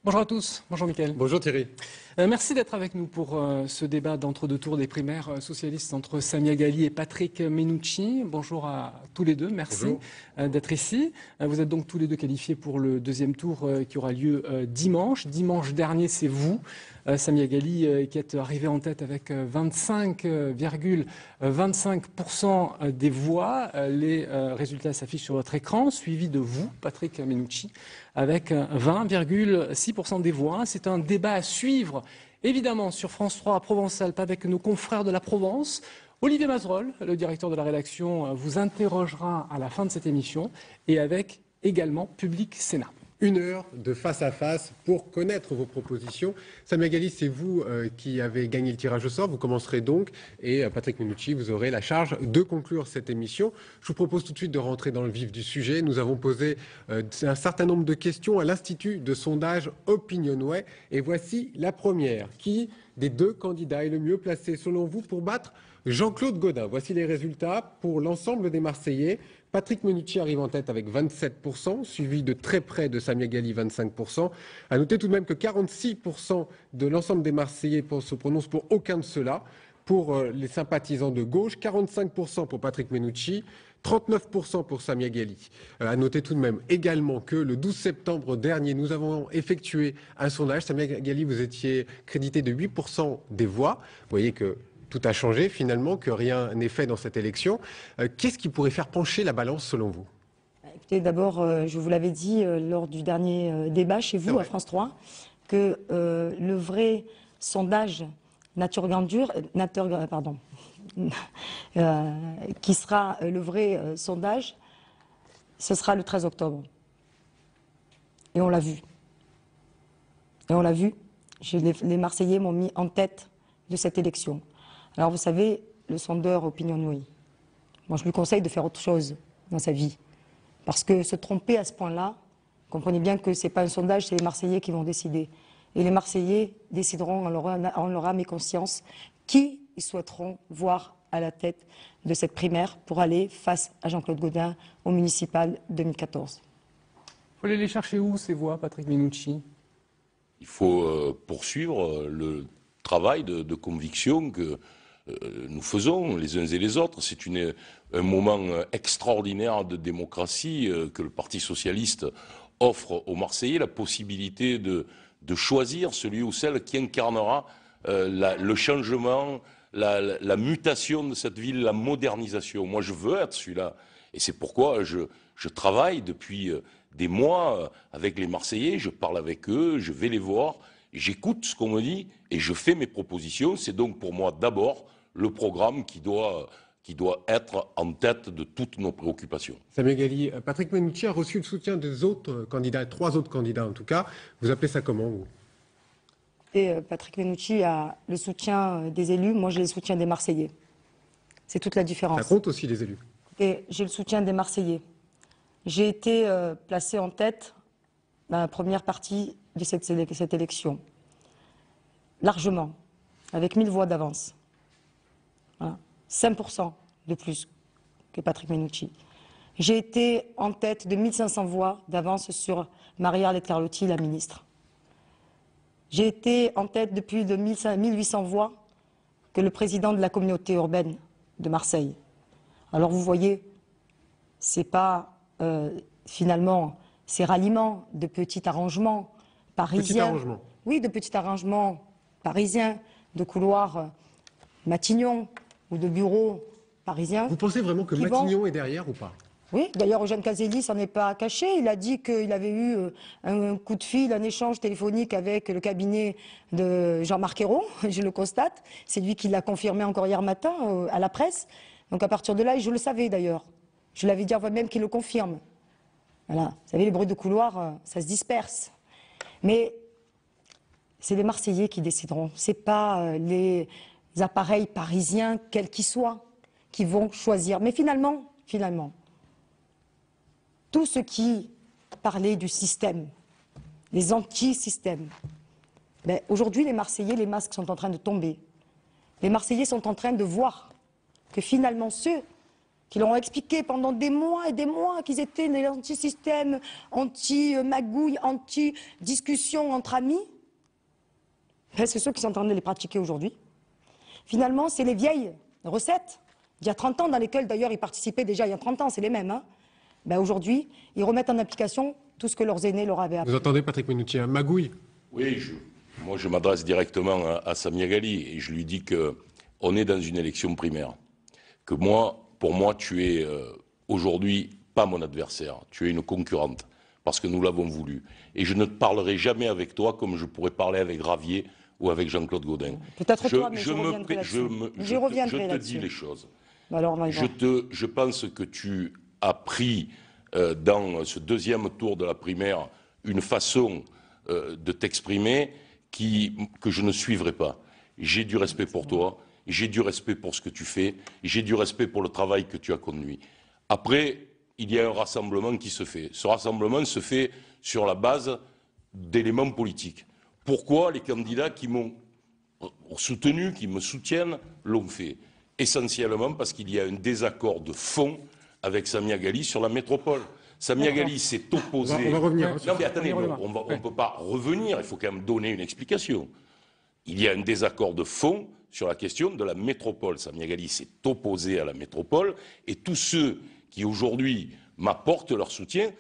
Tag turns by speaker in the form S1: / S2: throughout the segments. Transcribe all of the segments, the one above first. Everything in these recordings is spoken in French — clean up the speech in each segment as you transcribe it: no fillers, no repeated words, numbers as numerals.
S1: Bonjour à tous, bonjour Mickaël.
S2: Bonjour Thierry.
S1: Merci d'être avec nous pour ce débat d'entre-deux tours des primaires socialistes entre Samia Ghali et Patrick Mennucci. Bonjour à tous les deux, merci d'être ici. Vous êtes donc tous les deux qualifiés pour le deuxième tour qui aura lieu dimanche. Dimanche dernier, c'est vous, Samia Ghali, qui êtes arrivé en tête avec 25,25% des voix. Les résultats s'affichent sur votre écran, suivi de vous, Patrick Mennucci, avec 20,6% des voix. C'est un débat à suivre, évidemment, sur France 3 Provence-Alpes avec nos confrères de la Provence. Olivier Mazerolle, le directeur de la rédaction, vous interrogera à la fin de cette émission et avec également Public Sénat.
S2: 1 heure de face à face pour connaître vos propositions. Samia Ghali, c'est vous qui avez gagné le tirage au sort. Vous commencerez donc et Patrick Mennucci, vous aurez la charge de conclure cette émission. Je vous propose tout de suite de rentrer dans le vif du sujet. Nous avons posé un certain nombre de questions à l'Institut de sondage Opinionway. Et voici la première. Qui des deux candidats est le mieux placé selon vous pour battre Jean-Claude Gaudin? Voici les résultats pour l'ensemble des Marseillais. Patrick Mennucci arrive en tête avec 27%, suivi de très près de Samia Ghali, 25%. À noter tout de même que 46% de l'ensemble des Marseillais se prononcent pour aucun de ceux-là. Pour les sympathisants de gauche, 45% pour Patrick Mennucci, 39% pour Samia Ghali. À noter tout de même également que le 12 septembre dernier, nous avons effectué un sondage. Samia Ghali, vous étiez crédité de 8% des voix. Vous voyez que tout a changé finalement, que rien n'est fait dans cette élection. Qu'est-ce qui pourrait faire pencher la balance selon vous?
S3: Écoutez, d'abord, je vous l'avais dit lors du dernier débat chez vous à France 3, que le vrai sondage nature grandeur, qui sera le vrai sondage, ce sera le 13 octobre. Et on l'a vu. Et on l'a vu. Les Marseillais m'ont mis en tête de cette élection. Alors vous savez, le sondeur Opinionway, moi je lui conseille de faire autre chose dans sa vie. Parce que se tromper à ce point-là, comprenez bien que ce n'est pas un sondage, c'est les Marseillais qui vont décider. Et les Marseillais décideront en leur âme et conscience qui ils souhaiteront voir à la tête de cette primaire pour aller face à Jean-Claude Gaudin au municipal 2014.
S1: Il faut aller les chercher où ces voix, Patrick Mennucci?
S4: Il faut poursuivre le travail de conviction que nous faisons les uns et les autres. C'est un moment extraordinaire de démocratie que le Parti socialiste offre aux Marseillais, la possibilité de choisir celui ou celle qui incarnera le changement, la mutation de cette ville, la modernisation. Moi, je veux être celui-là. Et c'est pourquoi je travaille depuis des mois avec les Marseillais, je parle avec eux, je vais les voir, j'écoute ce qu'on me dit et je fais mes propositions. C'est donc pour moi d'abord le programme qui doit être en tête de toutes nos préoccupations.
S2: Samia Ghali, Patrick Mennucci a reçu le soutien des autres candidats, 3 autres candidats en tout cas. Vous appelez ça comment, vous?
S3: Et Patrick Mennucci a le soutien des élus, moi j'ai le soutien des Marseillais. C'est toute la différence.
S2: Ça compte aussi les élus.
S3: Et j'ai le soutien des Marseillais. J'ai été placé en tête dans la première partie de cette élection, largement, avec 1000 voix d'avance. Voilà. 5% de plus que Patrick Mennucci. J'ai été en tête de 1500 voix d'avance sur Marie-Arlette Carlotti, la ministre. J'ai été en tête depuis de 1800 voix que le président de la communauté urbaine de Marseille. Alors vous voyez, c'est pas finalement ces ralliements de petits arrangements parisiens.
S2: Petits arrangements.
S3: Oui, de petits arrangements parisiens, de couloirs Matignon ou de bureaux parisiens.
S2: Vous pensez vraiment que Matignon est derrière ou pas?
S3: Oui, d'ailleurs, Eugène Caselli s'en est pas caché. Il a dit qu'il avait eu un coup de fil, un échange téléphonique avec le cabinet de Jean-Marc Ayrault, je le constate. C'est lui qui l'a confirmé encore hier matin à la presse. Donc à partir de là, et je le savais d'ailleurs, je l'avais dit avant même qu'il le confirme. Voilà. Vous savez, les bruits de couloir, ça se disperse. Mais c'est les Marseillais qui décideront. Ce n'est pas les appareils parisiens, quels qu'ils soient, qui vont choisir. Mais finalement, tout ce qui parlait du système, les anti-systèmes, ben, aujourd'hui, les Marseillais, les masques sont en train de tomber. Les Marseillais sont en train de voir que finalement, ceux qui leur ont expliqué pendant des mois et des mois qu'ils étaient des anti-système, anti-magouille, anti-discussion entre amis, ben, c'est ceux qui sont en train de les pratiquer aujourd'hui. Finalement, c'est les vieilles recettes, d'il y a 30 ans, dans lesquelles d'ailleurs ils participaient déjà il y a 30 ans, c'est les mêmes. Hein. Ben, aujourd'hui, ils remettent en application tout ce que leurs aînés leur avaient appris.
S2: Vous entendez, Patrick Mennucci, un magouille?
S4: Oui, moi je m'adresse directement à Samia Ghali et je lui dis qu'on est dans une élection primaire. Que pour moi, tu es aujourd'hui pas mon adversaire, tu es une concurrente, parce que nous l'avons voulu. Et je ne te parlerai jamais avec toi comme je pourrais parler avec Ravier ou avec Jean-Claude Gaudin.
S3: Peut-être toi, mais je reviendrai là-dessus.
S4: Je te dis les choses.
S3: Alors,
S4: je pense que tu as pris dans ce deuxième tour de la primaire une façon de t'exprimer que je ne suivrai pas. J'ai du respect pour toi, j'ai du respect pour ce que tu fais, j'ai du respect pour le travail que tu as conduit. Après, il y a un rassemblement qui se fait. Ce rassemblement se fait sur la base d'éléments politiques. Pourquoi les candidats qui m'ont soutenu, qui me soutiennent, l'ont fait? Essentiellement parce qu'il y a un désaccord de fond avec Samia Ghali sur la métropole. Samia Ghali s'est opposée...
S2: On va revenir.
S4: Non mais attendez, on ne peut pas revenir, il faut quand même donner une explication. Il y a un désaccord de fond sur la question de la métropole. Samia Ghali s'est opposée à la métropole et tous ceux qui aujourd'hui m'apportent leur soutien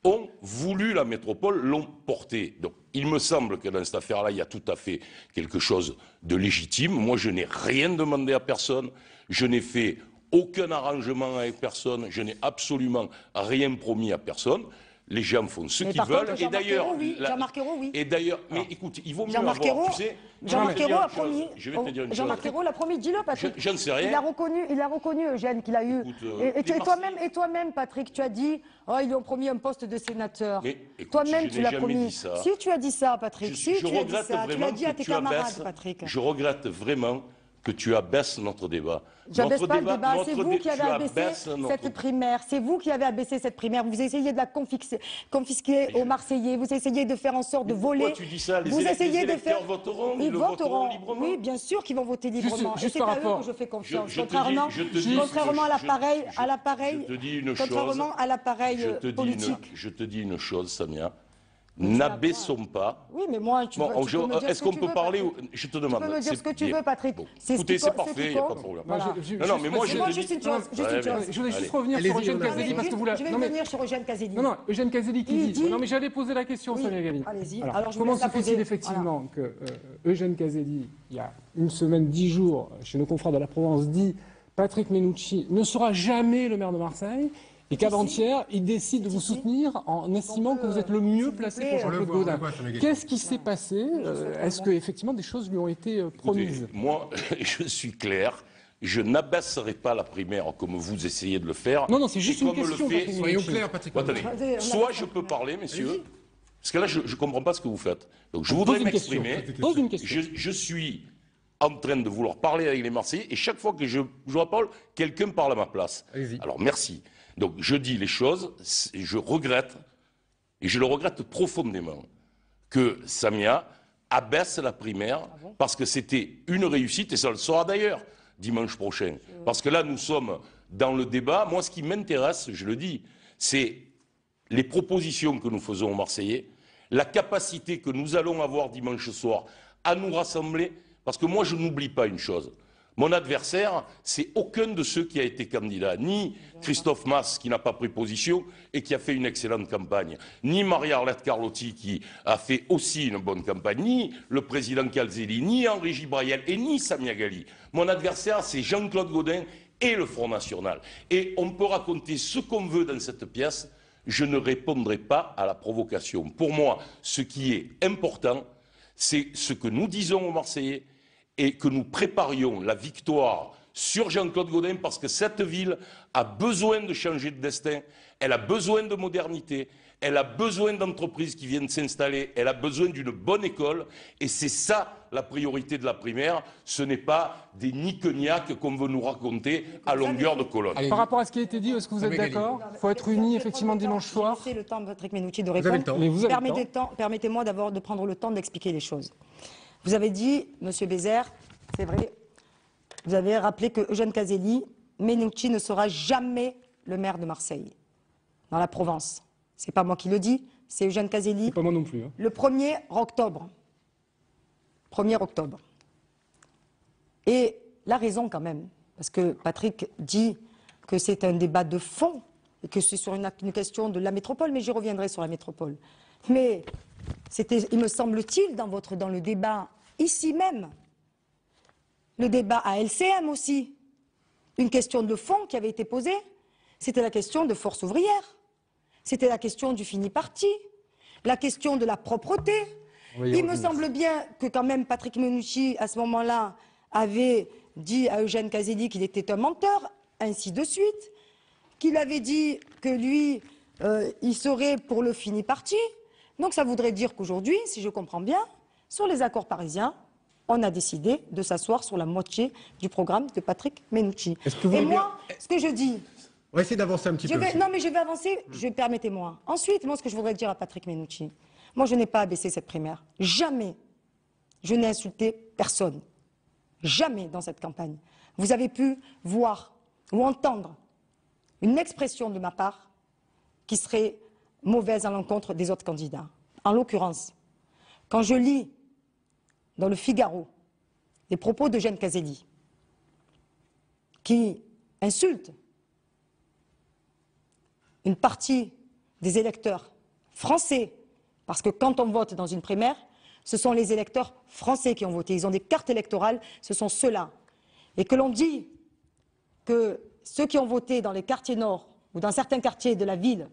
S4: ont voulu la métropole, l'ont portée. Donc il me semble que dans cette affaire-là, il y a tout à fait quelque chose de légitime. Moi, je n'ai rien demandé à personne, je n'ai fait aucun arrangement avec personne, je n'ai absolument rien promis à personne. Les gens font ce qu'ils veulent.
S3: Et d'ailleurs, Jean-Marc Ayrault, oui.
S4: Et d'ailleurs, mais écoute, il vaut mieux
S3: Jean-Marc
S4: avoir,
S3: Ayrault,
S4: tu sais...
S3: Jean-Marc Ayrault a promis.
S4: Je vais te dire une chose.
S3: Jean-Marc Ayrault l'a promis, dis-le, Patrick.
S4: Je ne sais rien.
S3: Il a reconnu, Eugène, qu'il a eu. Et toi-même, Patrick, tu as dit, oh, ils lui ont promis un poste de sénateur. Toi-même, tu l'as promis. Si tu as dit ça, Patrick, si tu as dit ça, tu l'as dit à tes camarades, Patrick.
S4: Je regrette vraiment que tu abaisses notre débat.
S3: J'abaisse pas le débat, c'est vous qui avez abaissé cette primaire. C'est vous qui avez abaissé cette primaire. Vous essayez de la confisquer aux Marseillais. Vous essayez de faire en sorte de voler.
S4: Pourquoi tu dis ça?
S3: Vous essayez de faire.
S4: Voteront,
S3: ils voteront
S4: librement.
S3: Oui, bien sûr qu'ils vont voter librement. Et c'est à eux que je fais confiance. Contrairement à l'appareil politique.
S4: Je te dis une chose, Samia. N'abaissons pas.
S3: Oui, mais moi,
S4: est-ce qu'on peut parler? Je te demande.
S3: Tu peux me dire ce que tu veux, Patrick.
S4: Écoutez, c'est parfait, il n'y a pas de problème. Non, mais moi, je te dis...
S1: Je voulais juste revenir sur Eugène Caselli, parce que vous
S3: Je vais revenir sur Eugène Caselli.
S1: Non, Eugène Caselli qui dit... Non, mais j'allais poser la question, Samia Ghali.
S3: Allez-y.
S1: Alors, comment se fait-il effectivement que Eugène Caselli, il y a une semaine, 10 jours, chez nos confrères de la Provence, dit Patrick Mennucci ne sera jamais le maire de Marseille, et qu'avant-hier, il décide de vous soutenir en estimant que vous êtes le mieux placé pour Jean-Claude Gaudin. Qu'est-ce qui s'est passé? Est-ce qu'effectivement des choses lui ont été promises?
S4: Moi, je suis clair. Je n'abaisserai pas la primaire comme vous essayez de le faire.
S1: Non, c'est juste une question.
S2: Soyons clairs, Patrick.
S4: Attendez, soit je peux parler, messieurs, parce que là, je ne comprends pas ce que vous faites. Donc, je voudrais m'exprimer. Je suis en train de vouloir parler avec les Marseillais, et chaque fois que je joue la parole, quelqu'un parle à ma place. Alors, merci. Donc, je dis les choses, et je regrette, et je le regrette profondément, que Samia abaisse la primaire, parce que c'était une réussite, et ça le sera d'ailleurs dimanche prochain. Parce que là, nous sommes dans le débat. Moi, ce qui m'intéresse, je le dis, c'est les propositions que nous faisons aux Marseillais, la capacité que nous allons avoir dimanche soir à nous rassembler, parce que moi, je n'oublie pas une chose. Mon adversaire, c'est aucun de ceux qui a été candidat, ni Christophe Mas qui n'a pas pris position et qui a fait une excellente campagne, ni Maria-Arlette Carlotti qui a fait aussi une bonne campagne, ni le président Calzelli, ni Henri Gibrayel et ni Samia Ghali. Mon adversaire, c'est Jean-Claude Gaudin et le Front National. Et on peut raconter ce qu'on veut dans cette pièce, je ne répondrai pas à la provocation. Pour moi, ce qui est important, c'est ce que nous disons aux Marseillais, et que nous préparions la victoire sur Jean-Claude Gaudin, parce que cette ville a besoin de changer de destin, elle a besoin de modernité, elle a besoin d'entreprises qui viennent s'installer, elle a besoin d'une bonne école, et c'est ça la priorité de la primaire, ce n'est pas des niqueniaques qu'on veut nous raconter à longueur de colonne.
S1: Par rapport à ce qui a été dit, est-ce que vous êtes d'accord? Il faut être unis effectivement dimanche soir.
S3: Laissez le temps, Patrick Mennucci, de répondre. Permettez-moi d'abord de prendre le temps d'expliquer les choses. Vous avez dit, Monsieur Bézère, c'est vrai, vous avez rappelé que Eugène Caselli Menucci ne sera jamais le maire de Marseille, dans la Provence. Ce n'est pas moi qui le dis, c'est Eugène Caselli.
S1: C'est pas moi non plus. Hein.
S3: Le 1er octobre. 1er octobre. Et la raison quand même, parce que Patrick dit que c'est un débat de fond et que c'est sur une question de la métropole, mais j'y reviendrai sur la métropole. Mais c'était, il me semble-t-il, dans le débat ici même, le débat à LCM aussi, une question de fond qui avait été posée, c'était la question de force ouvrière, c'était la question du fini parti, la question de la propreté. Il me semble bien que quand même Patrick Menucci, à ce moment-là, avait dit à Eugène Caselli qu'il était un menteur, ainsi de suite, qu'il avait dit que lui, il serait pour le fini parti. Donc ça voudrait dire qu'aujourd'hui, si je comprends bien, sur les accords parisiens, on a décidé de s'asseoir sur la moitié du programme de Patrick Menucci. Et moi, ce que je dis...
S2: On va essayer d'avancer un petit peu.
S3: Non, mais je vais avancer, permettez-moi. Ensuite, moi, ce que je voudrais dire à Patrick Menucci, moi, je n'ai pas abaissé cette primaire. Jamais. Je n'ai insulté personne. Jamais dans cette campagne. Vous avez pu voir ou entendre une expression de ma part qui serait mauvaise à l'encontre des autres candidats. En l'occurrence, quand je lis dans le Figaro les propos d'Eugène Caselli, qui insulte une partie des électeurs français, parce que quand on vote dans une primaire, ce sont les électeurs français qui ont voté. Ils ont des cartes électorales, ce sont ceux-là. Et que l'on dit que ceux qui ont voté dans les quartiers nord ou dans certains quartiers de la ville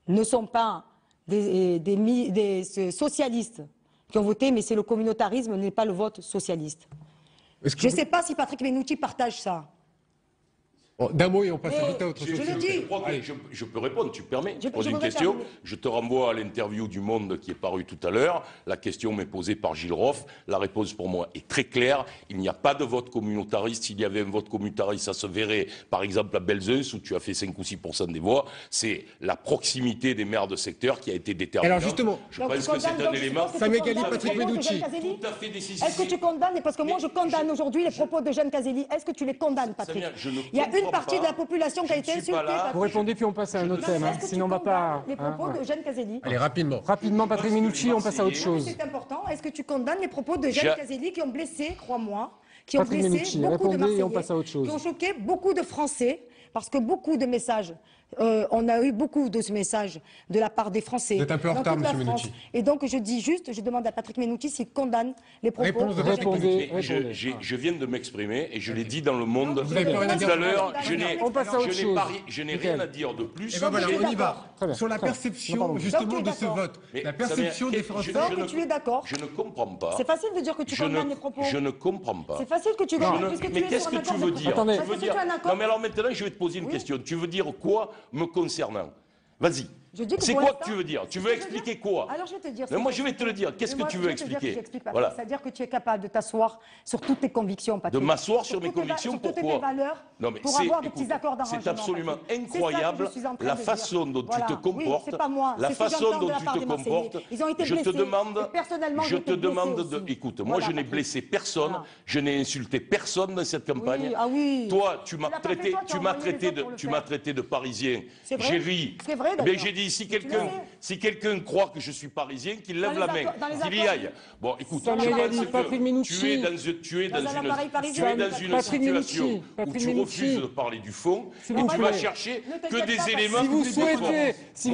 S3: ne sont pas des socialistes qui ont voté, mais c'est le communautarisme, n'est pas le vote socialiste. Je ne sais pas si Patrick Menucci partage ça.
S2: D'un mot et on passe vite à autre chose.
S3: Je le dis.
S4: Je peux répondre, tu permets.
S3: Je
S4: pose une
S3: voudrais
S4: question.
S3: terminer.
S4: Je te renvoie à l'interview du Monde qui est parue tout à l'heure. La question m'est posée par Gilles Roff. La réponse pour moi est très claire. Il n'y a pas de vote communautariste. S'il y avait un vote communautariste, ça se verrait par exemple à Belzunce où tu as fait 5 ou 6% des voix. C'est la proximité des maires de secteur qui a été déterminante.
S2: Alors justement,
S4: je pense que c'est un élément.
S2: Samia Ghali, Patrick Menucci.
S4: Tout à fait décisif.
S3: Est-ce que tu condamnes, parce que moi je condamne aujourd'hui les propos d'Eugène Caselli, est-ce que tu les condamnes, Patrick?
S4: Samia, je ne
S3: Il y a une
S4: comprends
S3: partie
S4: pas.
S3: de la population qui a
S4: Je
S3: été
S4: ne suis pas
S3: insultée.
S4: là.
S3: Patrick.
S1: Vous répondez, puis on passe à un autre thème.
S3: Est-ce
S1: Hein.
S3: que tu
S1: Sinon, on va pas.
S3: condamnes les propos
S1: Hein, ouais.
S3: d'Eugène Caselli?
S2: Allez, rapidement.
S1: Rapidement, Patrick Menucci, on passe à autre chose.
S3: C'est important. Est-ce que tu condamnes les propos d'Eugène Caselli qui ont blessé, crois-moi, qui ont
S1: Patrick
S3: blessé
S1: Menucci,
S3: beaucoup de
S1: répondez et
S3: Marseillais,
S1: on passe à autre chose.
S3: qui ont choqué beaucoup de Français, parce que beaucoup de messages, on a eu beaucoup de ces messages de la part des Français.
S2: Vous êtes un peu en
S3: dans
S2: retard,
S3: toute la
S2: monsieur
S3: France.
S2: Menucci.
S3: Et donc je dis juste, je demande à Patrick Menucci s'il condamne les propos
S2: Réponse de
S3: d'Eugène
S2: Patrick
S3: Caselli.
S1: Répondez.
S4: Mais
S1: Répondez.
S4: je viens de m'exprimer et je l'ai dit dans Le Monde
S3: Vous avez plus rien à
S4: tout
S3: dire.
S4: à l'heure.
S1: On passe à autre chose.
S4: Je n'ai
S1: Michael.
S4: rien à dire de plus.
S2: Et ben voilà,
S3: je suis
S2: on y va.
S3: d'accord.
S1: Très bien,
S2: Sur la
S1: très bien.
S2: perception,
S1: Non, pardon.
S2: justement,
S3: Donc, tu es
S2: de ce
S3: d'accord.
S2: vote.
S4: Mais
S2: La perception
S4: Samia,
S2: des Français.
S3: Donc tu es d'accord.
S4: Je ne comprends pas.
S3: C'est facile de dire que tu condamnes les propos.
S4: Je ne comprends pas.
S3: C'est facile que tu
S4: Je
S3: condamnes,
S4: ne-
S3: puisque tu
S4: mais
S3: es
S4: qu'est-ce
S3: sur
S4: que
S3: un
S4: tu
S3: accord
S4: veux
S3: de
S4: dire
S1: Attendez.
S3: Parce
S4: Tu veux
S3: que
S4: dire-
S3: tu as un accord.
S4: Non mais alors maintenant je vais te poser une
S3: Oui.
S4: question. Tu veux dire quoi me concernant? Vas-y.
S3: Je dis que
S4: C'est
S3: pour
S4: quoi
S3: l'instant-
S4: que tu veux dire? Tu
S3: ce
S4: veux
S3: que je veux
S4: expliquer
S3: dire-
S4: quoi?
S3: Alors je vais te dire.
S4: Mais
S3: c'est
S4: moi
S3: quoi
S4: je vais te le dire. Qu'est-ce que
S3: moi,
S4: tu
S3: je
S4: veux
S3: vais te dire que
S4: expliquer?
S3: j'explique pas.
S4: Voilà.
S3: C'est-à-dire que tu es capable de t'asseoir sur toutes tes convictions,
S4: De
S3: Patrick.
S4: m'asseoir sur mes
S3: toutes tes
S4: convictions,
S3: sur toutes
S4: pourquoi?
S3: tes valeurs
S4: Non, mais
S3: pour
S4: c'est-
S3: avoir des
S4: écoute,
S3: petits accords d'arrangement.
S4: c'est absolument
S3: Patrick. C'est ça que
S4: incroyable
S3: je suis en train
S4: la
S3: de dire.
S4: façon dont
S3: Voilà.
S4: tu te
S3: Oui,
S4: comportes,
S3: c'est pas moi,
S4: la
S3: c'est ce que
S4: façon
S3: j'entends
S4: dont
S3: de la
S4: tu
S3: part
S4: te
S3: des Marseillais.
S4: comportes.
S3: Ils ont été
S4: Je te
S3: blessés.
S4: demande,
S3: Et personnellement,
S4: je
S3: j'ai
S4: te
S3: été blessée
S4: demande
S3: aussi.
S4: écoute, moi
S3: Voilà,
S4: je n'ai
S3: Patrick.
S4: blessé personne,
S3: Voilà.
S4: je n'ai insulté personne dans cette campagne.
S3: Oui, ah oui.
S4: Toi, tu m'as
S3: l'as pas fait,
S4: traité,
S3: toi, tu as envoyé les autres pour le
S4: tu
S3: faire.
S4: m'as traité de parisien.
S3: C'est vrai.
S4: J'ai ri.
S3: C'est vrai,
S4: Mais
S3: d'ailleurs.
S4: j'ai dit si
S3: Tu le sais.
S4: quelqu'un croit que je suis parisien, qu'il lève
S3: les
S4: la main,
S3: accords- dans les
S4: qu'il y
S3: accords-
S4: aille. Bon, écoute,
S1: Samia
S4: je pense
S1: Ghali,
S4: que
S1: Patrick Menucci.
S4: tu es dans
S3: Dans un appareil
S4: une
S3: parisien.
S1: Patrick Menucci,
S4: situation où
S1: Patrick
S4: tu
S1: Menucci.
S4: refuses de parler du fond
S1: S'il
S4: et
S1: vous
S4: tu
S1: plaît.
S4: vas chercher
S3: Ne
S4: que
S3: t'inquiète
S4: des
S3: pas,
S4: éléments.
S1: Si vous
S4: que des
S1: souhaitez,
S4: formes.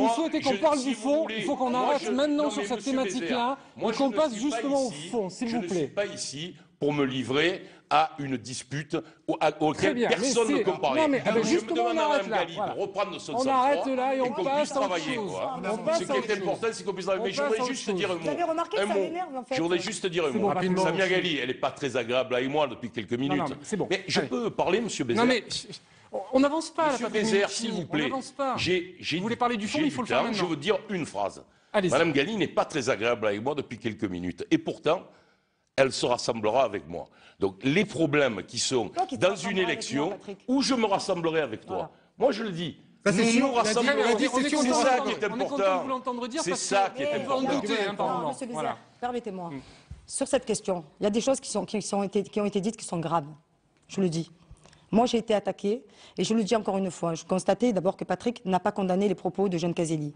S4: Moi,
S1: qu'on parle du
S4: si vous
S1: fond,
S4: voulez,
S1: il faut qu'on
S4: moi,
S1: arrête
S4: je-
S1: maintenant
S4: non,
S1: sur
S4: mais
S1: cette
S4: monsieur
S1: thématique-là
S4: Bézère, moi,
S1: et
S4: je
S1: qu'on
S4: ne
S1: passe
S4: suis pas
S1: justement au
S4: ici-
S1: fond, s'il
S4: je
S1: vous
S4: ne suis
S1: plaît.
S4: pas ici pour me livrer à une dispute
S1: Très
S4: auquel
S1: bien,
S4: personne
S1: mais
S4: ne
S1: c'est-
S4: comparait.
S1: non, mais, ah ben,
S4: je
S1: justement,
S4: me demande
S1: on
S4: à
S1: arrête
S4: Mme
S1: là,
S4: Ghali
S1: voilà.
S4: de reprendre son
S1: On
S4: sang-froid
S1: arrête là et on
S4: qu'on
S1: passe
S4: puisse
S1: à autre
S4: travailler.
S1: chose.
S4: quoi.
S1: On passe
S4: Ce
S1: à
S4: qui
S1: autre
S4: est important,
S1: chose.
S4: c'est qu'on puisse travailler. Mais
S1: On
S4: je
S1: passe
S4: voudrais
S1: à
S4: juste
S1: autre
S4: te dire un
S1: chose.
S4: mot.
S3: Vous avez remarqué que
S4: Un
S3: ça
S4: mot.
S3: m'énerve, en fait.
S4: Je voudrais juste te dire un
S1: C'est
S4: mot.
S1: bon, rapidement.
S4: Samia Ghali, elle n'est pas très agréable avec moi depuis quelques minutes.
S1: non, mais c'est bon.
S4: Mais je
S1: Allez.
S4: peux parler, monsieur Bézère?
S1: Non mais on n'avance pas, là,
S4: Monsieur
S1: Patrick
S4: Bézère,
S1: Menucci.
S4: s'il vous
S1: On
S4: plaît.
S1: n'avance pas.
S4: Vous
S1: voulez parler du fond, il faut le faire
S4: Je
S1: maintenant.
S4: veux dire une phrase.
S1: Allez-y.
S4: Madame Ghali n'est pas très agréable avec moi depuis quelques minutes. Et pourtant, elle se rassemblera avec moi. Donc les problèmes qui sont
S3: Toi qui te
S4: dans
S3: rassembleras
S4: une
S3: avec
S4: élection
S3: moi, Patrick.
S4: où je me rassemblerai avec toi.
S3: Voilà.
S4: Moi je le dis.
S2: Ça, c'est
S4: Nous
S2: sûr,
S4: nous
S2: il a dit-
S4: rassemblerons.
S2: il a dit,
S1: On est
S2: c'est sûr,
S1: content
S2: c'est
S1: de
S2: ça
S1: l'entendre.
S2: qui est
S1: On est content de
S4: important.
S1: vous l'entendre dire
S4: C'est
S1: parce
S4: ça
S1: que-
S4: qui est
S3: Eh,
S4: important.
S3: il y a-
S1: Écoutez, hein, pardon.
S3: Non, monsieur Bézère,
S1: Voilà.
S3: permettez-moi. Sur cette question, il y a des choses qui ont été dites qui sont graves. Je le dis. Moi, j'ai été attaquée, et je le dis encore une fois, je constatais d'abord que Patrick n'a pas condamné les propos de Jeanne Caselli,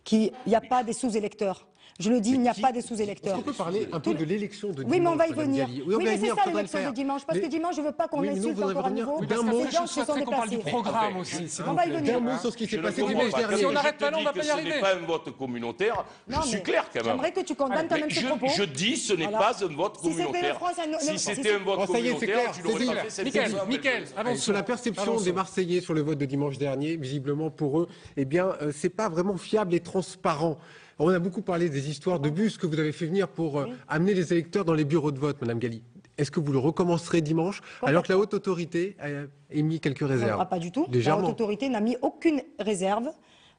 S3: qu'il n'y a pas des sous-électeurs. Je le dis, il n'y a pas de sous-électeurs.
S2: On peut parler un peu de l'élection de dimanche.
S3: Oui, mais on va y
S2: Madame
S3: venir.
S2: Galli.
S3: Oui,
S2: on va y
S3: mais c'est
S2: venir,
S3: ça
S2: faudra le
S3: l'élection
S2: faire.
S3: de dimanche, parce que dimanche, je ne veux pas qu'on
S2: Oui, mais nous,
S3: insulte
S2: vous
S3: encore à
S2: revenir
S3: nouveau.
S1: Oui, parce
S2: d'un
S1: qu'après,
S2: mot.
S1: je
S3: gens qui se sont
S1: souhaiterais qu'on parle du
S3: déplacés.
S1: programme aussi, s'il
S3: On
S1: vous
S3: va y
S1: plaît.
S3: venir.
S2: D'un mot sur ce qui s'est
S4: Je
S2: passé
S4: ne
S2: dimanche
S4: comprends pas.
S2: dernier.
S1: Si on
S4: Je
S1: n'arrête
S4: te
S1: pas, là, on
S4: dis
S1: va
S4: que
S1: pas y
S4: ce
S1: arriver.
S4: n'est pas un vote communautaire.
S3: Non,
S4: Je suis
S3: mais
S4: clair quand même.
S3: J'aimerais que tu condamnes quand même ce propos.
S4: Je dis ce n'est
S3: Voilà.
S4: pas un vote
S3: Si c'était la
S4: communautaire.
S3: France,
S4: Si c'était un vote
S2: Oh, ça y est, c'est
S4: communautaire,
S2: clair,
S4: tu l'aurais
S2: c'est
S4: pas
S2: clair.
S4: fait cette
S1: Mickaël,
S4: fois.
S1: Mickaël, avançons.
S2: Sur la perception
S1: Avançons.
S2: des Marseillais sur le vote de dimanche dernier, visiblement pour eux, eh bien, c'est pas vraiment fiable et transparent. On a beaucoup parlé des histoires de bus que vous avez fait venir pour amener les électeurs dans les bureaux de vote, Madame Galli. Est-ce que vous le recommencerez dimanche, alors que la haute autorité a émis quelques réserves?
S3: Pas du tout. La
S2: Légèrement.
S3: haute autorité n'a mis aucune réserve.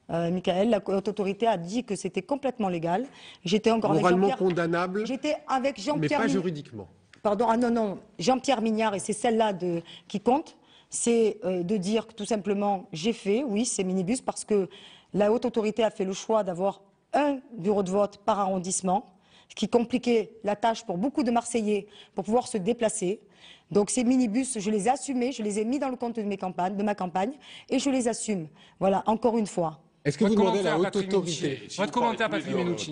S3: Michael, la haute autorité a dit que c'était complètement légal. J'étais encore
S2: Moralement
S3: avec Jean-Pierre.
S2: condamnable,
S3: J'étais avec
S2: mais
S3: Jean-Pierre.
S2: pas juridiquement.
S3: Pardon, ah non, Jean-Pierre Mignard, et c'est celle-là qui compte, c'est de dire que tout simplement, j'ai fait, oui, ces minibus, parce que la haute autorité a fait le choix d'avoir un bureau de vote par arrondissement, ce qui compliquait la tâche pour beaucoup de Marseillais pour pouvoir se déplacer. Donc ces minibus, je les ai assumés, je les ai mis dans le compte de ma campagne, et je les assume. Voilà, encore une fois.
S2: Est-ce que vous
S1: Votre
S2: demandez à la
S1: commentaire,
S2: haute
S1: Patrick
S2: autorité
S1: Minucci. Votre commentaire, Patrick Minucci.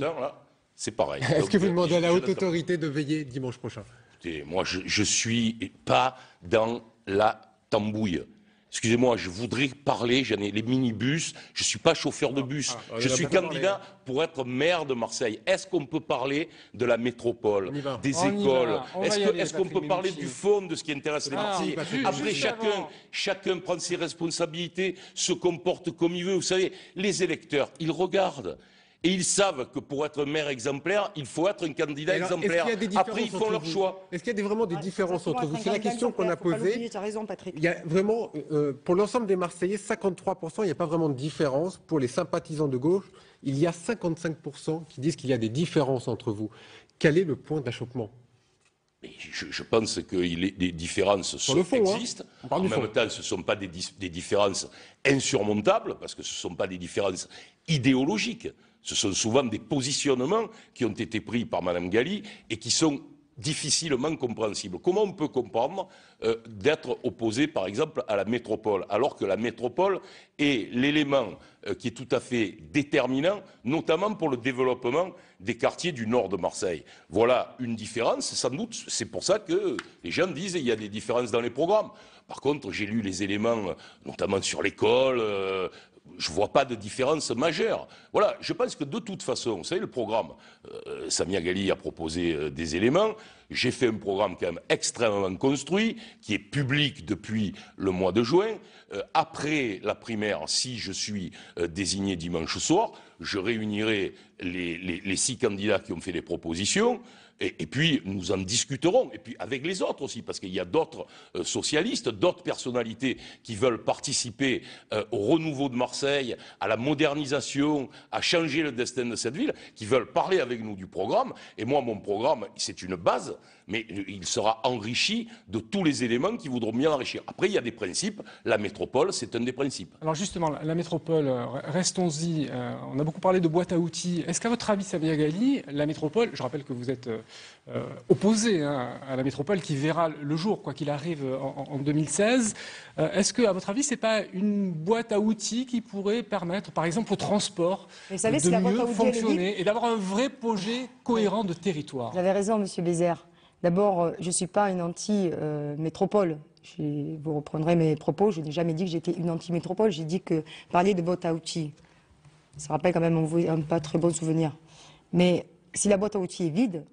S4: C'est pareil.
S2: Est-ce que vous demandez à la haute
S4: Je-
S2: autorité de veiller dimanche prochain?
S4: Écoutez, moi, je suis pas dans la tambouille. Excusez-moi, je voudrais parler, j'en ai les minibus, je suis pas chauffeur de bus,
S2: on
S4: je
S2: en a
S4: suis
S2: pas
S4: candidat pour être maire de Marseille. Est-ce qu'on peut parler de la métropole,
S2: On y va.
S4: des
S1: On y
S4: écoles?
S1: va, on va y aller,
S4: Est-ce qu'on
S1: Patrick
S4: peut parler
S1: Minucci.
S4: du fond de ce qui intéresse les
S1: Ah,
S4: Marseillais?
S2: Patrick,
S4: Après,
S1: juste avant.
S4: chacun prend ses responsabilités, se comporte comme il veut. Vous savez, les électeurs, ils regardent. Et ils savent que pour être maire exemplaire, il faut être un candidat
S2: Alors,
S4: exemplaire.
S2: est-ce qu'il y a des
S4: Après, ils
S2: différences
S4: font
S2: entre
S4: leur
S2: vous
S4: choix.
S2: Est-ce qu'il y a vraiment des différences entre vous? C'est la question qu'on a posée.
S3: Tu as raison, Patrick.
S2: Il y a vraiment, pour l'ensemble des Marseillais, 53%, il n'y a pas vraiment de différence. Pour les sympathisants de gauche, il y a 55% qui disent qu'il y a des différences entre vous. Quel est le point d'achoppement?
S4: Mais je pense que des différences
S2: le fond,
S4: existent.
S2: hein. On
S4: En
S2: parle du
S4: même
S2: fond.
S4: temps, ce ne sont pas des différences insurmontables, parce que ce ne sont pas des différences idéologiques. Ce sont souvent des positionnements qui ont été pris par Mme Galli et qui sont difficilement compréhensibles. Comment on peut comprendre d'être opposé, par exemple, à la métropole, alors que la métropole est l'élément qui est tout à fait déterminant, notamment pour le développement des quartiers du nord de Marseille. Voilà une différence, sans doute, c'est pour ça que les gens disent qu'il y a des différences dans les programmes. Par contre, j'ai lu les éléments, notamment sur l'école, je ne vois pas de différence majeure. Voilà, je pense que de toute façon, vous savez, le programme, Samia Ghali a proposé des éléments. J'ai fait un programme quand même extrêmement construit, qui est public depuis le mois de juin. Après la primaire, si je suis désigné dimanche soir, je réunirai les 6 candidats qui ont fait les propositions. Et puis, nous en discuterons. Et puis, avec les autres aussi, parce qu'il y a d'autres socialistes, d'autres personnalités qui veulent participer au renouveau de Marseille, à la modernisation, à changer le destin de cette ville, qui veulent parler avec nous du programme. Et moi, mon programme, c'est une base, mais il sera enrichi de tous les éléments qui voudront bien enrichir. Après, il y a des principes. La métropole, c'est un des principes.
S1: Alors justement, la métropole, restons-y. On a beaucoup parlé de boîte à outils. Est-ce qu'à votre avis, Samia Ghali, la métropole, je rappelle que vous êtes opposé à la métropole qui verra le jour, quoi qu'il arrive, en 2016, est-ce qu'à votre avis, c'est pas une boîte à outils qui pourrait permettre, par exemple, au transport
S3: Vous savez,
S1: de
S3: si la boîte à
S1: mieux
S3: outils,
S1: fonctionner et d'avoir un vrai projet cohérent de territoire?
S3: Vous avez raison, Monsieur Bézère. D'abord, je ne suis pas une anti-métropole. Vous reprendrez mes propos, je n'ai jamais dit que j'étais une anti-métropole. J'ai dit que parler de boîte à outils, ça rappelle quand même un pas très bon souvenir. Mais si la boîte à outils est vide,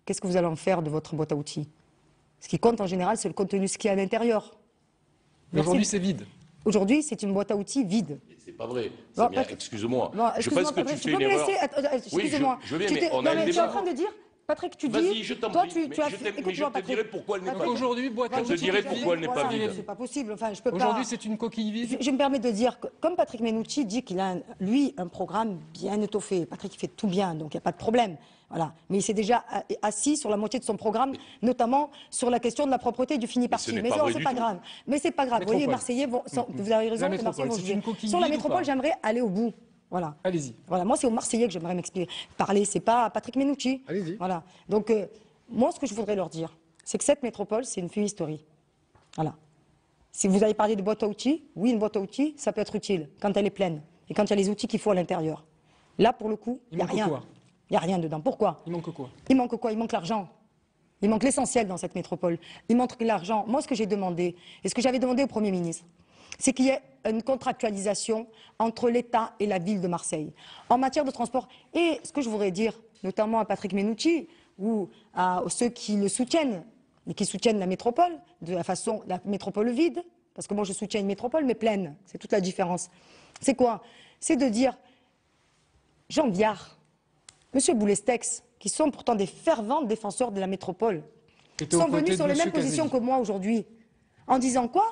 S3: qu'est-ce que vous allez en faire de votre boîte à outils? Ce qui compte en général, c'est le contenu, ce qu'il y a à l'intérieur.
S1: Mais aujourd'hui, c'est vide.
S3: Aujourd'hui, c'est une boîte à outils vide.
S4: C'est pas vrai.
S3: Bon,
S4: Excuse-moi.
S3: Non,
S4: Je pense que
S3: Patrick,
S4: tu fais
S3: peux
S4: une
S3: me
S4: erreur.
S3: laisser excusez-moi.
S4: je veux bien,
S3: Tu
S4: mais
S3: t'es-
S4: on
S3: non,
S4: a un
S3: mais tu es
S4: débat.
S3: en train de dire, Patrick, tu dis,
S4: Vas-y, je t'en
S3: toi,
S4: prie.
S3: tu as
S4: Mais
S3: fait,
S4: je
S3: écoute-moi,
S4: te
S3: Patrick.
S4: dirai pourquoi elle n'est pas
S1: Donc
S4: vide.
S1: aujourd'hui, boîte à
S4: Je te
S1: outils.
S4: dirai pourquoi elle n'est pas
S3: Voilà,
S4: vide.
S3: c'est pas possible. Enfin, je peux pas.
S1: Aujourd'hui, c'est une coquille vide.
S3: Je me permets de dire que, comme Patrick Menucci dit qu'il a, lui, un programme bien étoffé, Patrick il fait tout bien, donc il n'y a pas de problème. Voilà. Mais il s'est déjà assis sur la moitié de son programme, notamment sur la question de la propreté du fini parti.
S4: n'est
S3: Mais
S4: pas
S3: ça,
S4: vrai
S3: c'est
S4: du
S3: pas
S4: tout.
S3: grave. Mais c'est pas grave. Vous voyez,
S1: Métropole.
S3: Marseillais vous avez raison,
S1: La
S3: les Marseillais
S1: métropole,
S3: vont
S1: c'est
S3: juger.
S1: une coquille
S3: Sur la
S1: vide ou
S3: métropole,
S1: pas
S3: j'aimerais aller au bout. Voilà.
S1: Allez-y.
S3: Voilà, moi, c'est aux Marseillais que j'aimerais m'expliquer. Parler, c'est pas à Patrick Menucci.
S2: Allez-y.
S3: Voilà. Donc, moi, ce que je voudrais leur dire, c'est que cette métropole, c'est une fumisterie. Voilà. Si vous avez parlé de boîte à outils, oui, une boîte à outils, ça peut être utile quand elle est pleine et quand il y a les outils qu'il faut à l'intérieur. Là, pour le coup, il n'y a rien. Il n'y a rien dedans. Pourquoi?
S1: Il manque quoi?
S3: Il manque quoi? Il manque l'argent. Il manque l'essentiel dans cette métropole. Il manque l'argent. Moi, ce que j'ai demandé, et ce que j'avais demandé au Premier ministre, c'est qu'il y ait une contractualisation entre l'État et la ville de Marseille en matière de transport. Et ce que je voudrais dire, notamment à Patrick Menucci ou à ceux qui le soutiennent, et qui soutiennent la métropole, de la façon, la métropole vide, parce que moi je soutiens une métropole, mais pleine, c'est toute la différence. C'est quoi? C'est de dire, Jean Viard, M. Boulestex, qui sont pourtant des fervents défenseurs de la métropole, sont venus sur les mêmes positions que moi aujourd'hui, en disant quoi?